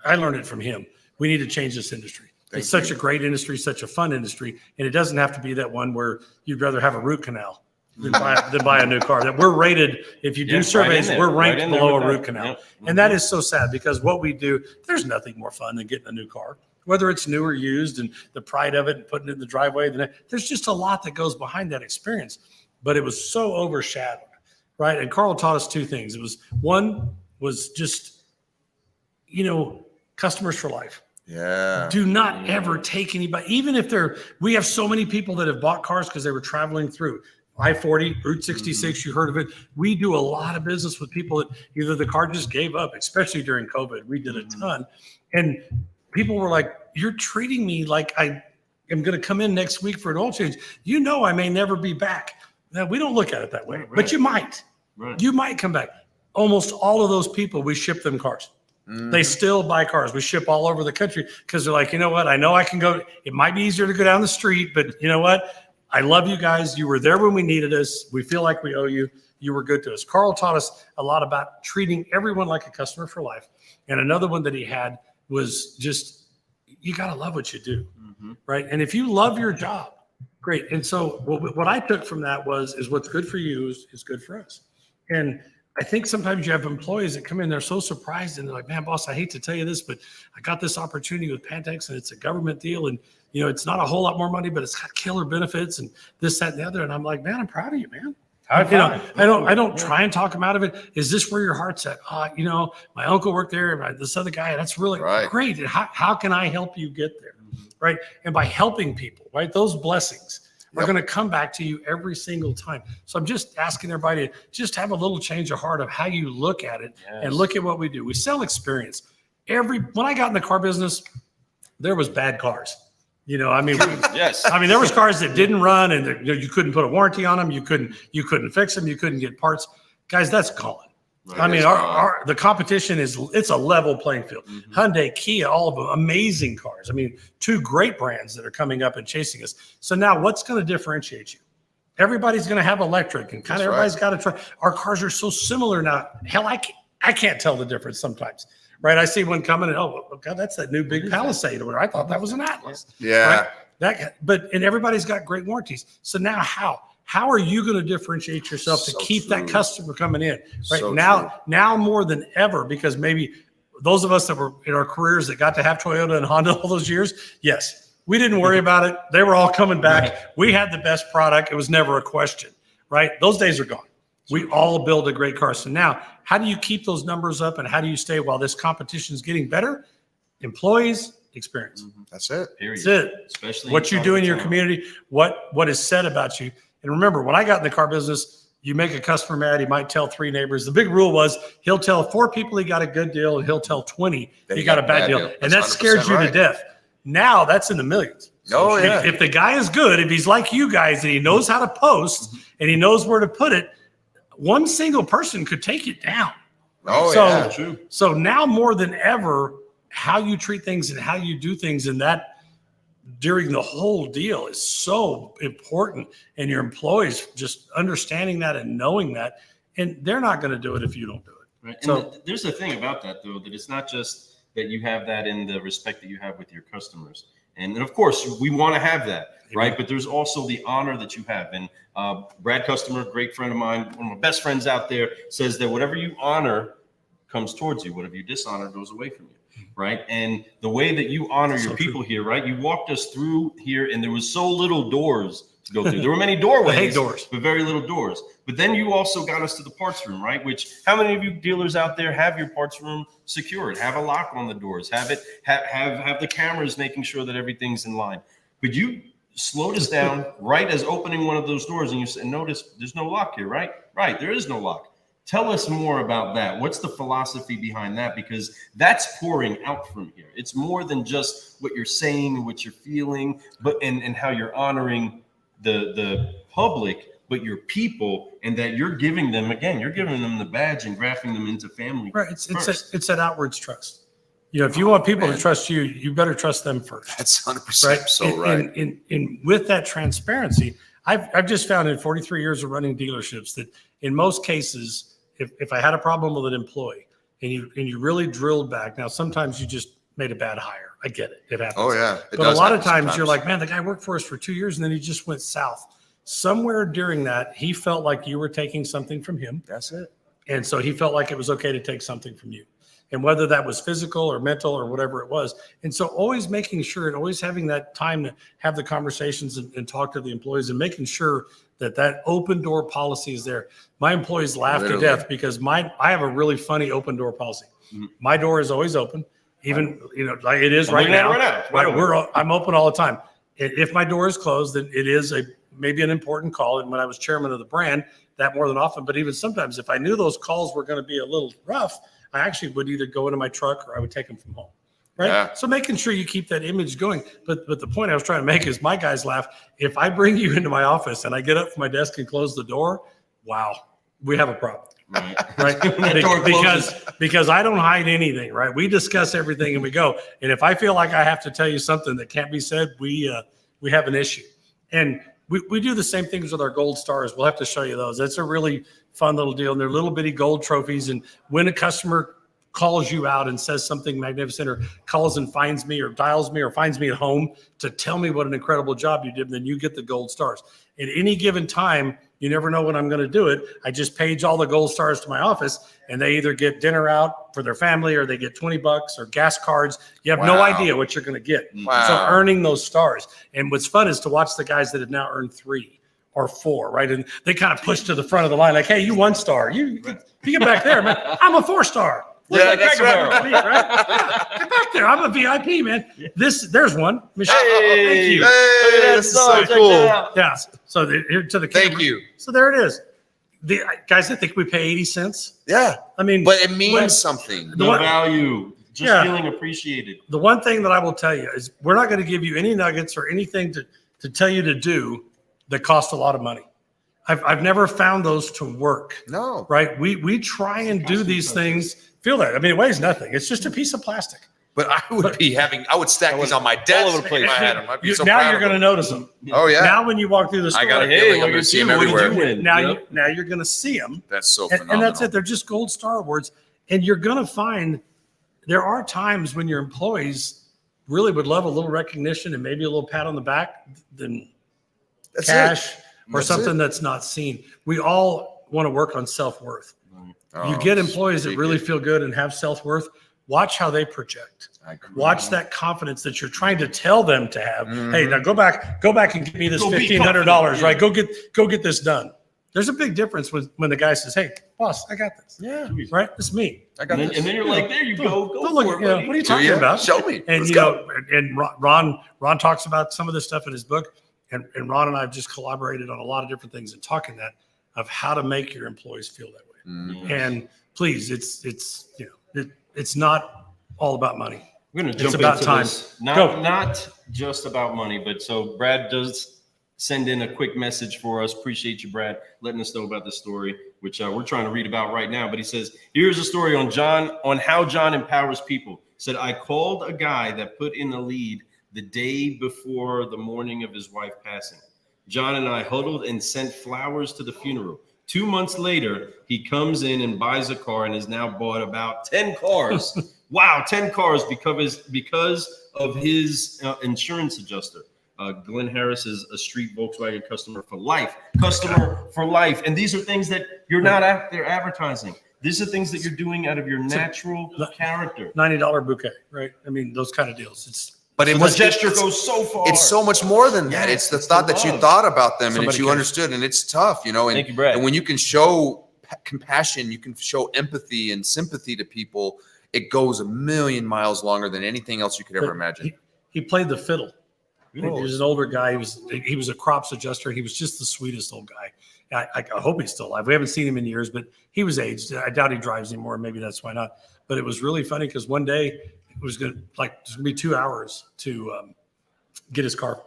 I learned it from him. We need to change this industry. It's such a great industry, such a fun industry, and it doesn't have to be that one where you'd rather have a root canal than buy a new car. That we're rated, if you do surveys, we're ranked below a root canal. And that is so sad because what we do, there's nothing more fun than getting a new car, whether it's new or used, and the pride of it and putting it in the driveway. There's just a lot that goes behind that experience, but it was so overshadowed, right? And Carl taught us 2 things. One was just, customers for life. Yeah. Do not ever take anybody, even if we have so many people that have bought cars because they were traveling through I-40, Route 66. You heard of it. We do a lot of business with people that either the car just gave up, especially during COVID. We did a ton. And people were like, you're treating me like I am going to come in next week for an oil change. I may never be back. Now, we don't look at it that way, but you might. Right. You might come back. Almost all of those people, we ship them cars. They still buy cars. We ship all over the country because they're like, you know what? I know I can go. It might be easier to go down the street, but you know what? I love you guys. You were there when we needed us. We feel like we owe you. You were good to us. Carl taught us a lot about treating everyone like a customer for life. And another one that he had was just, you got to love what you do, right? And if you love your job, great. And so what I took from that is what's good for you is good for us. And I think sometimes you have employees that come in, they're so surprised and they're like, man, boss, I hate to tell you this, but I got this opportunity with Pantex and it's a government deal. And, it's not a whole lot more money, but it's got killer benefits and this, that, and the other. And I'm like, man, I'm proud of you, man. I don't try and talk them out of it. Is this where your heart's at? My uncle worked there. This other guy, that's really great. And how can I help you get there? Right. And by helping people, right, those blessings are going to come back to you every single time. So I'm just asking everybody to just have a little change of heart of how you look at it and look at what we do. We sell experience. When I got in the car business, there was bad cars. You know, I mean, Yes. I mean, there was cars that didn't run, and you know, you couldn't put a warranty on them. You couldn't fix them. You couldn't get parts. Guys, that's gone. Right. I mean, the competition it's a level playing field. Hyundai, Kia, all of them, amazing cars. I mean, two great brands that are coming up and chasing us. So now what's going to differentiate you? Everybody's going to have electric, and kind of everybody's got to try. Our cars are so similar now. Hell, I can't tell the difference sometimes. Right? I see one coming, and oh God, that's that new big Palisade. Or I thought that was an Atlas. Yeah. Right? And everybody's got great warranties. So now how are you going to differentiate yourself to keep that customer coming in? Right now more than ever, because maybe those of us that were in our careers that got to have Toyota and Honda all those years, yes, we didn't worry about it. They were all coming back. Right. We had the best product. It was never a question, right? Those days are gone. We all build a great car. So now, how do you keep those numbers up, and how do you stay while this competition is getting better? Employees, experience. That's it. That's it. Especially what you do in your community, what is said about you. And remember, when I got in the car business, you make a customer mad, he might tell 3 neighbors. The big rule was he'll tell 4 people he got a good deal, and he'll tell 20 he got a bad deal. And that scared you to death. Now that's in the millions. Oh, yeah. If the guy is good, if he's like you guys and he knows how to post and he knows where to put it, one single person could take it down. Oh, yeah. True. So now more than ever, how you treat things and how you do things, and that during the whole deal is so important. And your employees just understanding that and knowing that, and they're not going to do it if you don't do it. Right. So And there's a thing about that, though, that it's not just that you have that in the respect that you have with your customers. And of course, we want to have that, right? But there's also the honor that you have. And Brad Customer, great friend of mine, one of my best friends out there, says that whatever you honor comes towards you. Whatever you dishonor goes away from you, right? And the way that you honor your people here, right? You walked us through here, and there was so little doors to go through. There were many doorways, but very little doors. But then you also got us to the parts room, right? Which, how many of you dealers out there have your parts room secured? Have a lock on the doors. Have the cameras making sure that everything's in line. But you slowed us down right as opening one of those doors, and you said, "Notice there's no lock here, right? Right, there is no lock." Tell us more about that. What's the philosophy behind that? Because that's pouring out from here. It's more than just what you're saying and what you're feeling, but and how you're honoring the public, but your people, and that you're giving them, again, you're giving them the badge and grafting them into family. right, it's that outwards trust. You know, if you want people to trust you, you better trust them first. That's 100% Right. so right. And with that transparency, I've just found in 43 years of running dealerships that in most cases, if I had a problem with an employee and you really drilled back, now sometimes you just made a bad hire. I get it. It happens. Oh, yeah. But a lot of times you're like, man, the guy worked for us for 2 years and then he just went south. Somewhere during that, he felt like you were taking something from him. That's it. And so he felt like it was okay to take something from you. And whether that was physical or mental or whatever it was. And so always making sure and always having that time to have the conversations and talk to the employees and making sure that open door policy is there. My employees laugh to death because I have a really funny open door policy. Mm-hmm. My door is always open, even, you know, like it is right now. Right, I'm open all the time. If my door is closed, then it is maybe an important call. And when I was chairman of the brand, that more than often, but even sometimes if I knew those calls were going to be a little rough, I actually would either go into my truck or I would take them from home. Right. Yeah. So making sure you keep that image going. But the point I was trying to make is my guys laugh. If I bring you into my office and I get up from my desk and close the door, wow, we have a problem. Right. because I don't hide anything. Right. We discuss everything and we go. And if I feel like I have to tell you something that can't be said, we have an issue. And we do the same things with our gold stars. We'll have to show you those. That's a really fun little deal. And they're little bitty gold trophies. And when a customer calls you out and says something magnificent or calls and finds me or dials me or finds me at home to tell me what an incredible job you did, then you get the gold stars. At any given time, you never know when I'm going to do it. I just page all the gold stars to my office and they either get dinner out for their family or they get $20 or gas cards. You have no idea what you're going to get. Wow. So earning those stars. And what's fun is to watch the guys that have now earned 3 or 4, right? And they kind of push to the front of the line like, hey, you 1 star. You get back there, man. I'm a 4-star. Yeah, that's right. Yeah, get back there. I'm a VIP, man. There's one. Michelle, thank you. Hey, that's so cool. Yeah. So here to the camera. Thank you. So there it is. Guys, I think we pay 80 cents. Yeah. I mean, but it means something. The value. just feeling appreciated. The one thing that I will tell you is we're not going to give you any nuggets or anything to tell you to do that cost a lot of money. I've never found those to work. No. Right? We try and do these things. Feel that. I mean, it weighs nothing. It's just a piece of plastic. But I would stack these on my desk. all over the place. if I had 'em. I'd be so Now proud you're of going to them. notice them. Oh yeah. Now when you walk through the store, I got a Hey, feeling I'm look going to at see them you. What did everywhere. you win? now Yep. you're going to see them. That's so And phenomenal. that's it. They're just gold Star Awards. And you're going to find there are times when your employees really would love a little recognition and maybe a little pat on the back than That's cash it. or That's something it. that's not seen. We all want to work on self-worth. You Oh, get employees that speak really it. feel good and have self-worth. Watch how they project. I agree. Watch that confidence that you're trying to tell them to have. Mhm. Hey, now go back and give me this Go be $1,500, confident, right? Go get this done. There's a big difference when the guy says, "Hey, boss, I got this." Yeah, Right? It's me. I got And this. then you're like, there you go. Go Don't look for at, it, you know, buddy. what are you Do talking you? about? Show me. And Let's you go. know, and Ron talks about some of this stuff in his book, and Ron and I have just collaborated on a lot of different things and talking that of how to make your employees feel that way. Mhm. And please, it's not all about money. We're going to It's jump about into time. this. Go. Not just about money, but so Brad does send in a quick message for us. Appreciate you, Brad, letting us know about this story, which we're trying to read about right now. But he says, here's a story on how John empowers people. He said, I called a guy that put in the lead the day before the morning of his wife passing. John and I huddled and sent flowers to the funeral. 2 months later, he comes in and buys a car and has now bought about 10 cars. Wow, 10 cars because of his insurance adjuster. Glenn Harris is a Street Volkswagen customer for life. And these are things that you're not out there advertising. These are things that you're doing out of your natural character. $90 bouquet, right? I mean, those kind of deals. But it So was the gesture goes so far. It's so much more than that. Yes, It's the it's thought the that you love. thought about them and Somebody that you cares. understood, and it's tough, you know. And, Thank you, Brad. and when you can show compassion, you can show empathy and sympathy to people. It goes a million miles longer than anything else you could ever imagine. He played the fiddle. He Oh. was an older guy. He was a crops adjuster. He was just the sweetest old guy. I hope he's still alive. We haven't seen him in years, but he was aged. I doubt he drives anymore. Maybe that's why not. But it was really funny because one day it was going to be 2 hours to get his car.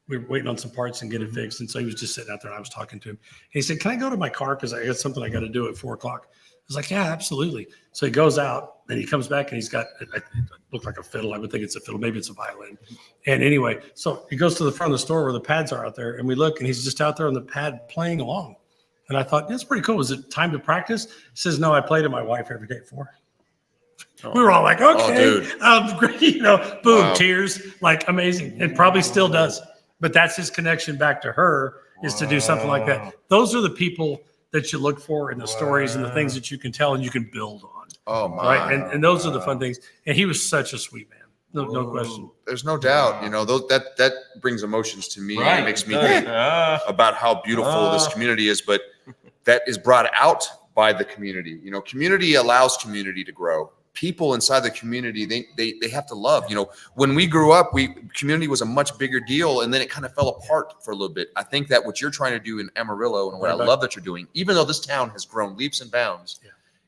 We were waiting on some parts and get it fixed. And so he was just sitting out there and I was talking to him. And he said, can I go to my car? Because I got something I got to do at 4:00. I was like, yeah, absolutely. So he goes out and he comes back and he's got, it looked like a fiddle. I would think it's a fiddle. Maybe it's a violin. And anyway, so he goes to the front of the store where the pads are out there and we look and he's just out there on the pad playing along. And I thought, that's pretty cool. Is it time to practice? He says, no, I play to my wife every day at 4. We were all like, okay, dude. great, you know, boom, Wow. tears, like amazing. And probably still does. But that's his connection back to her is to do something like that. Those are the people that you look for in the stories and the things that you can tell and you can build on. Oh my! Right. And those are the fun things. And he was such a sweet man. No question. There's no doubt. You know, that brings emotions to me. Right. It makes me It does. think about how beautiful this community is, but that is brought out by the community. You know, community allows community to grow. People inside the community, they have to love. You know, when we grew up, community was a much bigger deal, and then it kind of fell apart for a little bit. I think that what you're trying to do in Amarillo, and what I love that you're doing, even though this town has grown leaps and bounds,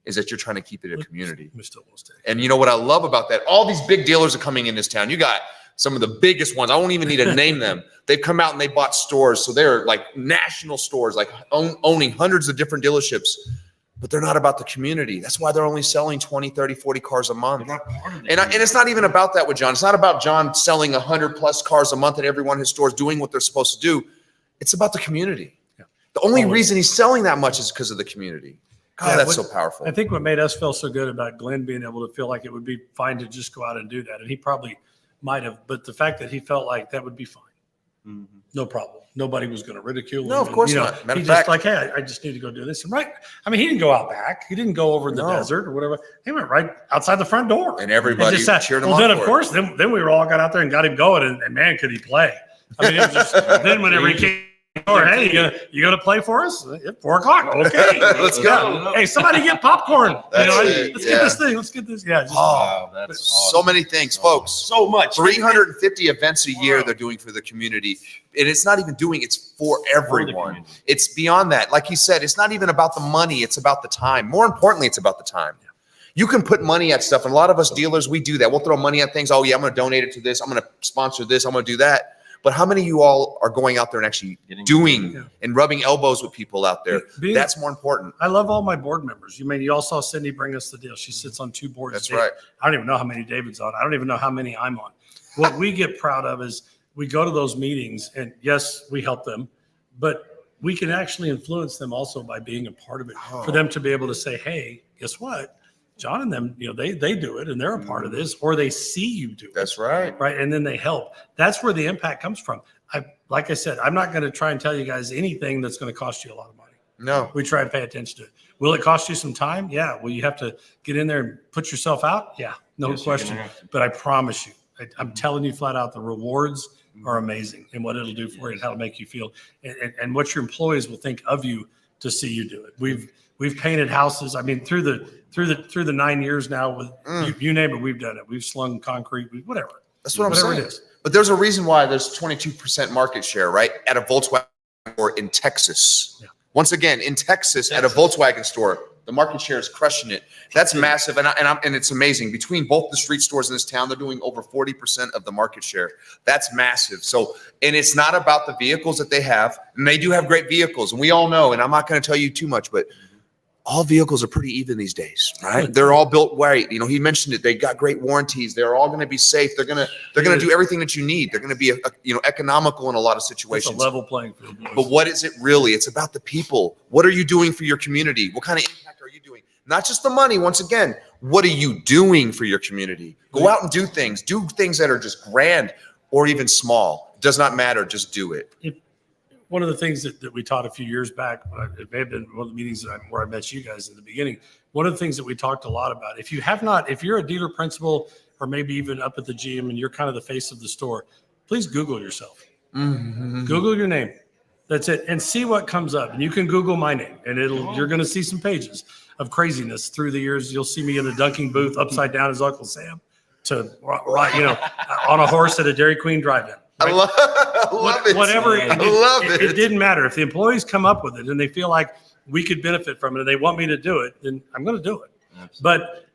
is that you're trying to keep it a community. We still will stay. And you know what I love about that? All these big dealers are coming in this town. You got some of the biggest ones. I won't even need to name them. They've come out and they bought stores. So they're like national stores, like owning hundreds of different dealerships. But they're not about the community. That's why they're only selling 20, 30, 40 cars a month. They're not part of it. And it's not even about that with John. It's not about John selling 100 plus cars a month at every one of his stores doing what they're supposed to do. It's about the community. Yeah. The only reason he's selling that much is because of the community. God, Yeah, that's so powerful. I think what made us feel so good about Glenn being able to feel like it would be fine to just go out and do that. And he probably might have, but the fact that he felt like that would be fine. Mm-hmm. No problem. Nobody was going to ridicule him. No, of course And, not. Matter He of just fact- like, hey, I just need to go do this. And right. I mean, he didn't go out back. He didn't go over in the No. desert or whatever. He went right outside the front door. And everybody just sat. cheered him Well, on then, of for it. course, then we were all got out there and got him going. And man, could he play. I mean, it was just, then whenever he came, or hey, you gonna play for us at 4:00? Okay, Let's go. Yeah. Hey, somebody get popcorn. That's it, Let's yeah. get this thing. Let's get this. Yeah. Just, Wow, that's So many things, folks. so much. 350 events a year they're doing for the community. And it's not even doing it's for everyone. community. It's beyond that. Like he said, it's not even about the money, it's about the time. More importantly, it's about the time. You can put money at stuff. And a lot of us dealers, we do that. We'll throw money at things. Oh yeah, I'm going to donate it to this. I'm going to sponsor this. I'm going to do that. But how many of you all are going out there and actually doing and rubbing elbows with people out there? That's more important. I love all my board members. You all saw Cindy bring us the deal. She sits on 2 boards. That's right. I don't even know how many David's on. I don't even know how many I'm on. What we get proud of is we go to those meetings, and yes, we help them, but we can actually influence them also by being a part of it, for them to be able to say, hey, guess what? John and them, they do it and they're a part of this, or they see you do it. That's right. Right. And then they help. That's where the impact comes from. Like I said, I'm not going to try and tell you guys anything that's going to cost you a lot of money. No. We try and pay attention to it. Will it cost you some time? Yeah. Will you have to get in there and put yourself out? Yeah, no question. But I promise you, I'm telling you flat out, the rewards are amazing and what it'll do for you and how it'll make you feel, and what your employees will think of you to see you do it. We've painted houses. I mean, through the 9 years now, with you name it, we've done it. We've slung concrete, whatever. That's what I'm saying. It is. But there's a reason why there's 22% market share, right, at a Volkswagen store in Texas. Yeah. Once again, in Texas, at a Volkswagen store, the market share is crushing it. That's massive, and it's amazing. Between both the street stores in this town, they're doing over 40% of the market share. That's massive. So, and it's not about the vehicles that they have, and they do have great vehicles, and we all know. And I'm not going to tell you too much, but all vehicles are pretty even these days, right? They're all built right. He mentioned it. They got great warranties. They're all going to be safe. They're going to do everything that you need. They're going to be, economical in a lot of situations. It's a level playing field. But what is it really? It's about the people. What are you doing for your community? What kind of impact are you doing? Not just the money. Once again, what are you doing for your community? Go out and do things that are just grand or even small. It does not matter. Just do it. One of the things that we taught a few years back, it may have been one of the meetings where I met you guys in the beginning. One of the things that we talked a lot about, if you're a dealer principal or maybe even up at the GM and you're kind of the face of the store, please Google yourself. Mm-hmm. Google your name. That's it. And see what comes up. And you can Google my name, and you're going to see some pages of craziness through the years. You'll see me in a dunking booth upside down as Uncle Sam on a horse at a Dairy Queen drive-in. Right? I love it. Whatever. I love it. It didn't matter. If the employees come up with it and they feel like we could benefit from it and they want me to do it, then I'm going to do it. Absolutely. But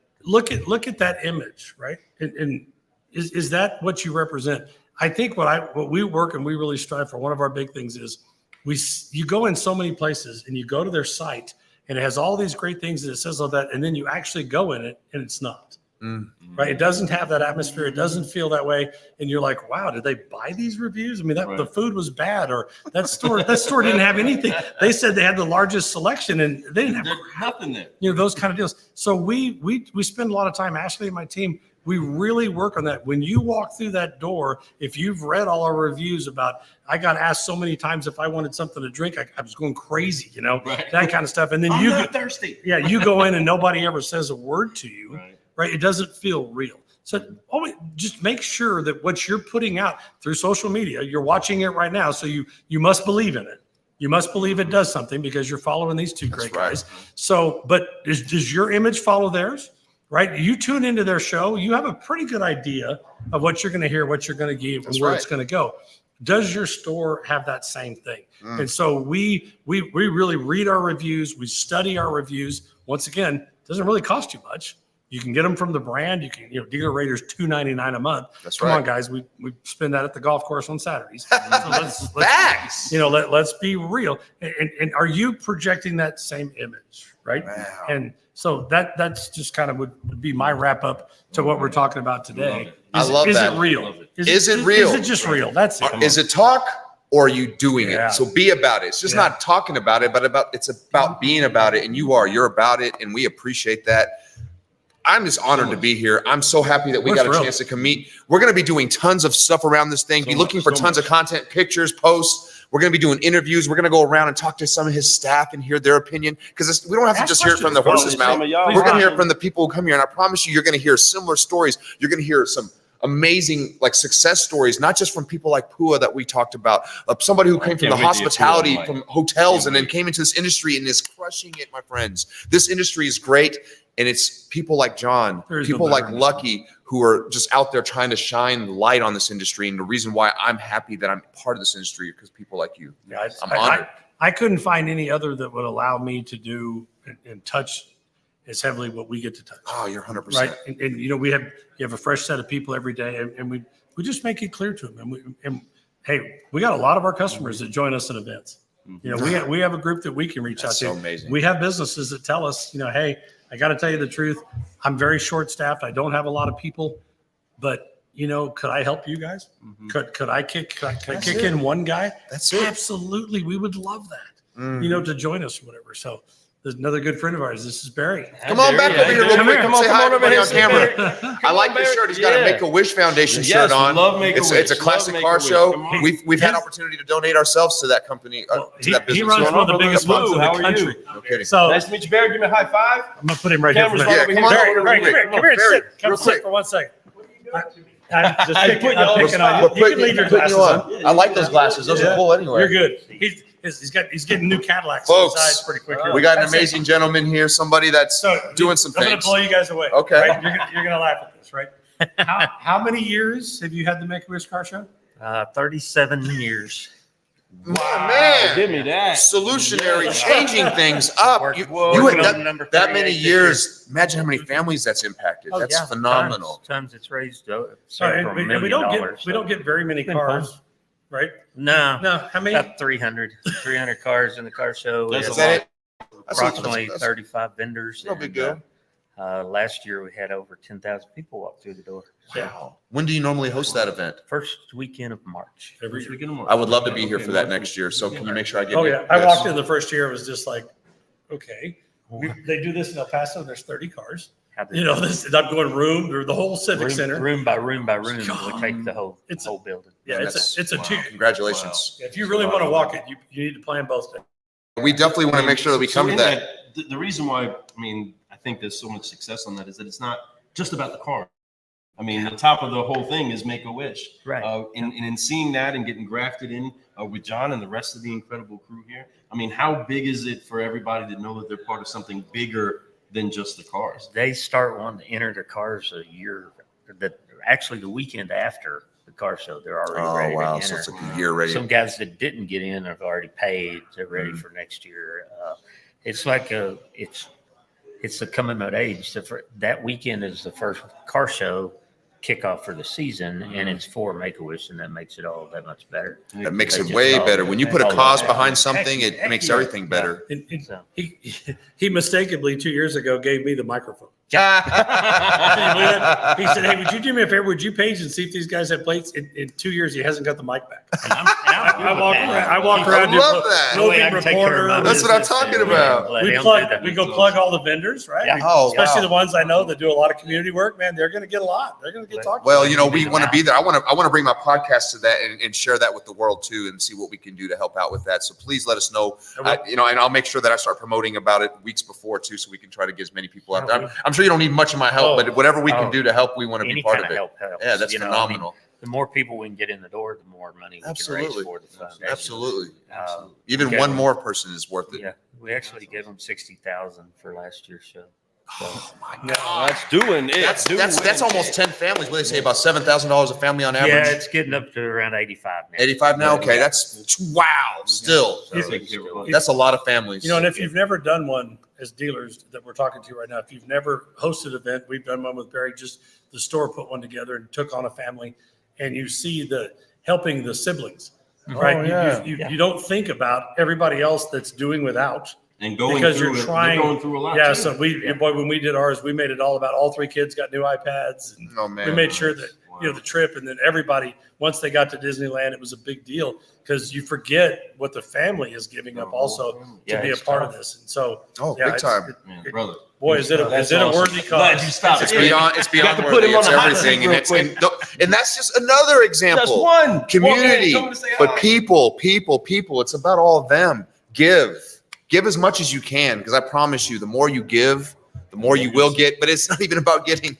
look at that image, right? And is that what you represent? I think what we work and we really strive for, one of our big things is you go in so many places and you go to their site and it has all these great things and it says all that, and then you actually go in it and it's not. Right? It doesn't have that atmosphere. It doesn't feel that way. And you're like, wow, did they buy these reviews? I mean, the food was bad, or that store didn't have anything. They said they had the largest selection and they didn't have nothing there. Those kind of deals. So we spend a lot of time, Ashley and my team, we really work on that. When you walk through that door, if you've read all our reviews about, I got asked so many times if I wanted something to drink, I was going crazy, that kind of stuff. And then I'm not thirsty. Yeah, you go in and nobody ever says a word to you. Right? It doesn't feel real. So always just make sure that what you're putting out through social media, you're watching it right now. So you must believe in it. You must believe it does something because you're following these two great guys. So, but does your image follow theirs? Right? You tune into their show, you have a pretty good idea of what you're going to hear, what you're going to give, and where it's going to go. Does your store have that same thing? And so we really read our reviews. We study our reviews. Once again, it doesn't really cost you much. You can get them from the brand. You can, Dealer Rater's $2.99 a month. That's right. Come on, guys. We spend that at the golf course on Saturdays. So Facts. Let's be real. And are you projecting that same image, right? Wow. And so that's just kind of would be my wrap up to what we're talking about today. I love that. Is it real? Is it real? Is it just real? That's it. Is it talk or are you doing it? So be about it. It's just not talking about it, but it's about being about it. And you're about it. And we appreciate that. I'm just honored to be here. I'm so happy that we got a chance to come meet. We're going to be doing tons of stuff around this thing. Be looking for tons of content, pictures, posts. We're going to be doing interviews. We're going to go around and talk to some of his staff and hear their opinion, because we don't have to just hear it from the horse's mouth. We're going to hear it from the people who come here. And I promise you're going to hear similar stories. You're going to hear some amazing success stories, not just from people like Pua that we talked about, somebody who came from the hospitality, from hotels, and then came into this industry and is crushing it, my friends. This industry is great. And it's people like John, people like Lucky, who are just out there trying to shine light on this industry. And the reason why I'm happy that I'm part of this industry is because people like you. Yeah, I'm honored. I couldn't find any other that would allow me to do and touch is heavily what we get to touch. Oh, you're 100%. Right. And you know, you have a fresh set of people every day, and we just make it clear to them. And hey, we got a lot of our customers that join us at events. You know, we have a group that we can reach out to. So amazing. We have businesses that tell us, you know, hey, I got to tell you the truth. I'm very short staffed. I don't have a lot of people, but you know, could I help you guys? Could I kick in one guy? That's it. Absolutely. We would love that, you know, to join us or whatever. So there's another good friend of ours. This is Barry. Come on back over here real quick. Come Say hi on over everybody here, on say camera. I like this shirt. He's got a Make-A-Wish Foundation shirt on. Love Make-A-Wish. It's a classic Love car Make-A-Wish. show. Come on. We've had opportunity to donate ourselves to that company, to that He business. runs Going one of the on, biggest brother ones in Lou, the how are you? country. No kidding. So Nice to meet you, Barry. Give me a high five. I'm gonna put him right here. Cameras for right that. over come on here. over Barry, real quick. come here and Barry, sit. Come real sit quick. for 1 second. I'm just I picking, put you I'm on the picking on spot. you. We're You can putting leave your you glasses on. on. I like those glasses. Those Yeah. are cool anyway. You're good. He's getting new Cadillacs Folks, inside pretty quick here. We got an That's it. amazing gentleman here, somebody that's So doing some I'm gonna things. blow you guys away. Okay. Right? You're gonna laugh at this, right? How many years have you had the Make-A-Wish Car Show? 37 years. Man, Give me that. Solutionary, changing things up. Work- You working had on number that many 38 this years. Imagine how many families that's impacted. Oh, That's yeah, phenomenal. Tons it's raised Sorry, several and million we don't dollars. we don't get very many been cars, right? No, No, how many? about 300 cars in the car show. We That's have Is that it? approximately That's 35 vendors. no big and, deal. Last year we had over 10,000 people walk through the door. Wow. When do you normally host that event? First weekend of March. Every year. I would love to be here for that next year. So can you make sure I get? Oh you? yeah, I Yes. walked in the first year. It was just like, okay, they do this in El Paso. There's 30 cars. How did- You know, I'm going room or the whole Civic room, Center. room by room by room. God. We take the whole It's- whole building. Yeah, Man, it's a wow. two. Congratulations. If you really want to walk it, you need to plan both days. We definitely want to make sure that we So come to in that. The reason why, I mean, I think there's so much success on that is that it's not just about the car. I mean, the top of the whole thing is Make-A-Wish. Right. And in seeing that and getting grafted in with John and the rest of the incredible crew here, I mean, how big is it for everybody to know that they're part of something bigger than just the cars? They start wanting to enter their cars a year, actually the weekend after the car show, they're already Oh ready wow! to So enter. it's like a year ready. Some guys that didn't get in have already paid. They're ready for next year. It's like it's the coming of age. That weekend is the first car show kickoff for the season, and it's for Make-A-Wish, and that makes it all that much better. That makes They it just way all- better. When you put a all cause that. behind something, it Heck makes yeah. everything better. And So. he mistakenly 2 years ago gave me the microphone. Can you believe it? He said, "Hey, would you do me a favor? Would you page and see if these guys have plates?" In 2 years, he hasn't got the mic back. And I'm I walk good with around. that. I walk I around. love that. No way I Roving can take care of reporter. my That's what I'm business talking and, about. let We him do plug. that. We go plug all the vendors, right? Yeah. Oh, Especially wow. the ones I know that do a lot of community work. Man, they're going to get a lot. They're going to get talked. Well, you know, we want to be there. I want to bring my podcast to that and share that with the world too, and see what we can do to help out with that. So please let us know. You know, and I'll make sure that I start promoting about it weeks before too, so we can try to get as many people out there. I'm sure you don't need much of my help, but whatever we can do to help, we want to be Any part kind of of it. help helps. Yeah, that's You know, I mean, phenomenal. the more people we can get in the door, the more money we can Absolutely. raise for the foundation. Absolutely. Uh, Even okay. one more person is worth it. Yeah, we actually gave them 60,000 for last year's show. So, Oh my Yeah. God. That's doing it. That's almost 10 families. What do they say, about $7,000 a family on yeah, average? it's getting up to around 85 now. 85 now. Okay, that's wow. Still, So it's still- that's a lot of families. You know, and if you've never done one as dealers that we're talking to right now, if you've never hosted an event, we've done one with Barry. Just the store put one together and took on a family, and you see the helping the siblings, right? yeah. You don't think about everybody else that's doing without. And going Because through you're it, trying- they're going through a lot. Yeah, too. so boy, when we did ours, we made it all about all 3 kids got new iPads, and oh man, we made sure that the trip, and then everybody, once they got to Disneyland, it was a big deal because you forget what the family is giving up also to Yeah, be a it's part tough. of this. And so, Oh, yeah, big time. Man, brother. boy, is it That's a awesome. worthy Glad cause? you stopped. It's Yeah. beyond. It's beyond Got to put worthy. him on It's the hot everything, seat and real it's quick. and that's just another example. Just one Community, Come to say but hi. people. It's about all of them. Give as much as you can, because I promise you, the more you give, the more you will get. But it's not even about getting.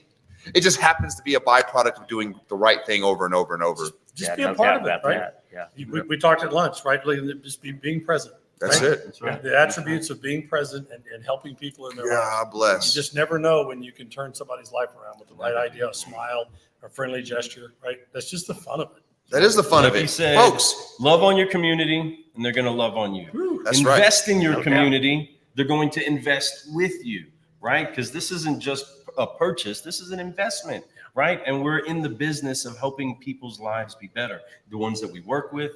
It just happens to be a byproduct of doing the right thing over and over and over. Just Yeah, be a no part doubt of it, about right? that. Yeah. We talked at lunch, right? Like, just being present. That's right? it. That's right. The attributes of being present and helping people in their lives. God You bless. just never know when you can turn somebody's life around with the right idea, a smile, a friendly gesture, right? That's just the fun of it. That is the fun Like of he it, said, folks. Love on your community, and they're going to love on you. That's right. Invest in your No doubt. community. They're going to invest with you. right? Because this isn't just a purchase, this is an investment, right? And we're in the business of helping people's lives be better. The ones that we work with,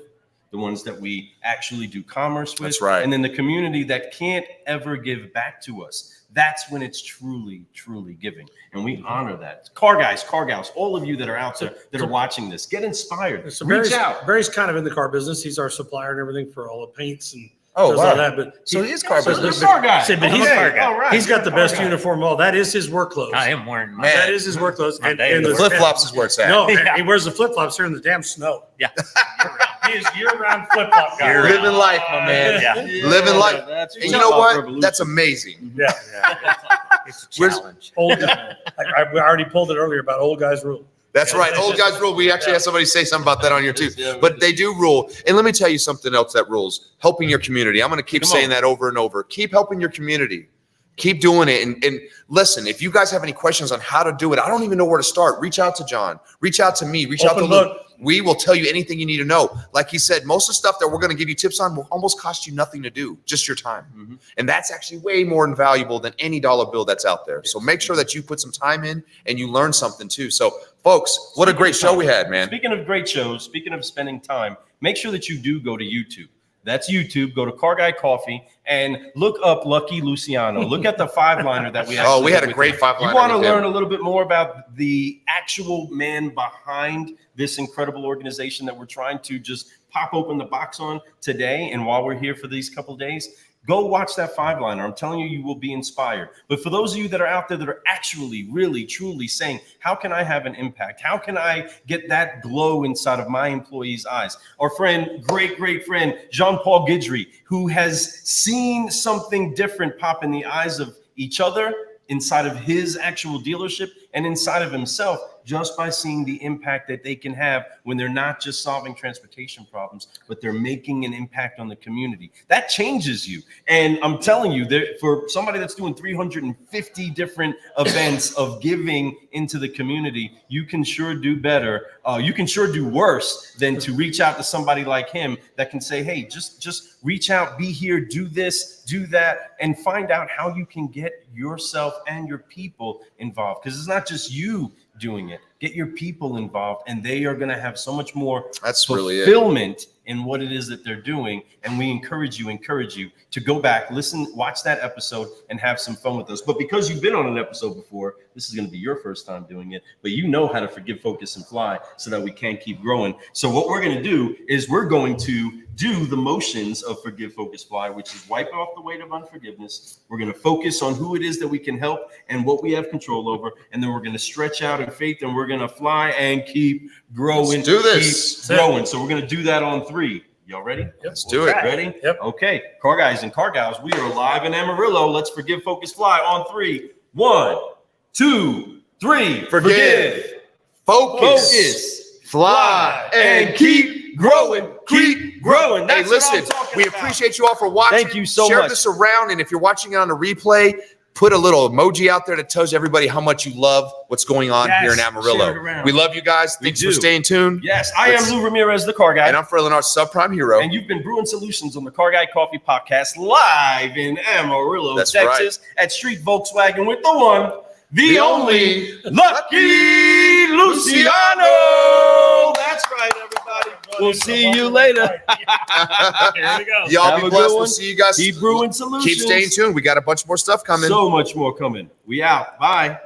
the ones that we actually do commerce with. That's right. And then the community that can't ever give back to us. That's when it's truly, truly giving. And we honor that. Car guys, car gals, all of you that are out there that are watching this, get inspired. So Reach out. Barry's kind of in the car business. He's our supplier and everything for all the paints and Oh, does wow. all that. But So he is car So business. the car guy. But I'm a car guy. All right. he's got the Car best guy. uniform of all. That is his work clothes. I am wearing my. Man. That is his work clothes. My And, daily and The the flip flops is where it's at. No, Yeah. and he wears the flip flops here in the damn snow. Yeah. He is year-round flip flop guy. Year-round. Living life, my man. Yeah. Living life. That's And you know what? That's amazing. Yeah. It's a Where's- challenge. Old guy. I already pulled it earlier about old guys rule. That's right. Old guys rule. We actually had somebody say something about that on here too. But they do rule. And let me tell you something else that rules. Helping your community. I'm going to keep Come saying on. that over and over. Keep helping your community. Keep doing it. And listen, if you guys have any questions on how to do it, I don't even know where to start. Reach out to John. Reach out to me. Reach out to Open Luke. book. We will tell you anything you need to know. Like he said, most of the stuff that we're going to give you tips on will almost cost you nothing to do, just your time. Mhm. And that's actually way more invaluable than any dollar bill that's out there. So make sure that you put some time in and you learn something too. So folks, what a great show we had, man. Speaking of great shows, speaking of spending time, make sure that you do go to YouTube. That's YouTube. Go to Car Guy Coffee and look up Lucky Luciano. Look at the 5-liner that we Oh, we had a with great him. 5-liner You want to with him. learn a little bit more about the actual man behind this incredible organization that we're trying to just pop open the box on today. And while we're here for these couple days, go watch that 5-liner. I'm telling you, you will be inspired. But for those of you that are out there that are actually really, truly saying, how can I have an impact? How can I get that glow inside of my employees' eyes? Our friend, great friend, Jean-Paul Guidry, who has seen something different pop in the eyes of each other, inside of his actual dealership, and inside of himself, just by seeing the impact that they can have when they're not just solving transportation problems, but they're making an impact on the community. That changes you. And I'm telling you, that for somebody that's doing 350 different events of giving into the community, you can sure do better. You can sure do worse than to reach out to somebody like him that can say, hey, just reach out, be here, do this, do that, and find out how you can get yourself and your people involved. Because it's not just you doing it. Get your people involved, and they are going to have so much more That's really it. fulfillment in what it is that they're doing. And we encourage you to go back, listen, watch that episode, and have some fun with us. But because you've been on an episode before, this is going to be your first time doing it, but you know how to forgive, focus, and fly so that we can keep growing. So what we're going to do is we're going to do the motions of forgive, focus, fly, which is wipe off the weight of unforgiveness. We're going to focus on who it is that we can help and what we have control over. And then we're going to stretch out in faith, and we're going to fly and keep growing. Let's do this. Keep growing. So we're going to do that on 3. Y'all ready? Let's do it. Ready? Yep. Okay. Car guys and car gals, we are live in Amarillo. Let's forgive, focus, fly on 3. 1, 2, 3. Forgive, focus, fly, and keep growing. Keep growing. That's Hey, listen, what I'm talking we about. appreciate you all for watching. Thank you so Share much. this around, and if you're watching it on a replay, put a little emoji out there that tells everybody how much you love what's going on Yes, here in share Amarillo. it around. We love you guys. We Thanks do. for staying tuned. Yes, I am Let's- Lou Ramirez, the car guy. And I'm Fred Lenard, subprime hero. And you've been brewing solutions on the Car Guy Coffee Podcast live in Amarillo, That's Texas, at Street Volkswagen with the one, the The only only Lucky Luciano. That's right, everybody. We'll see you later. Here we go. Y'all Have be a good blessed. We'll one. see you guys. Keep brewing solutions. Keep staying tuned. We got a bunch more stuff coming. So much more coming. We out. Bye.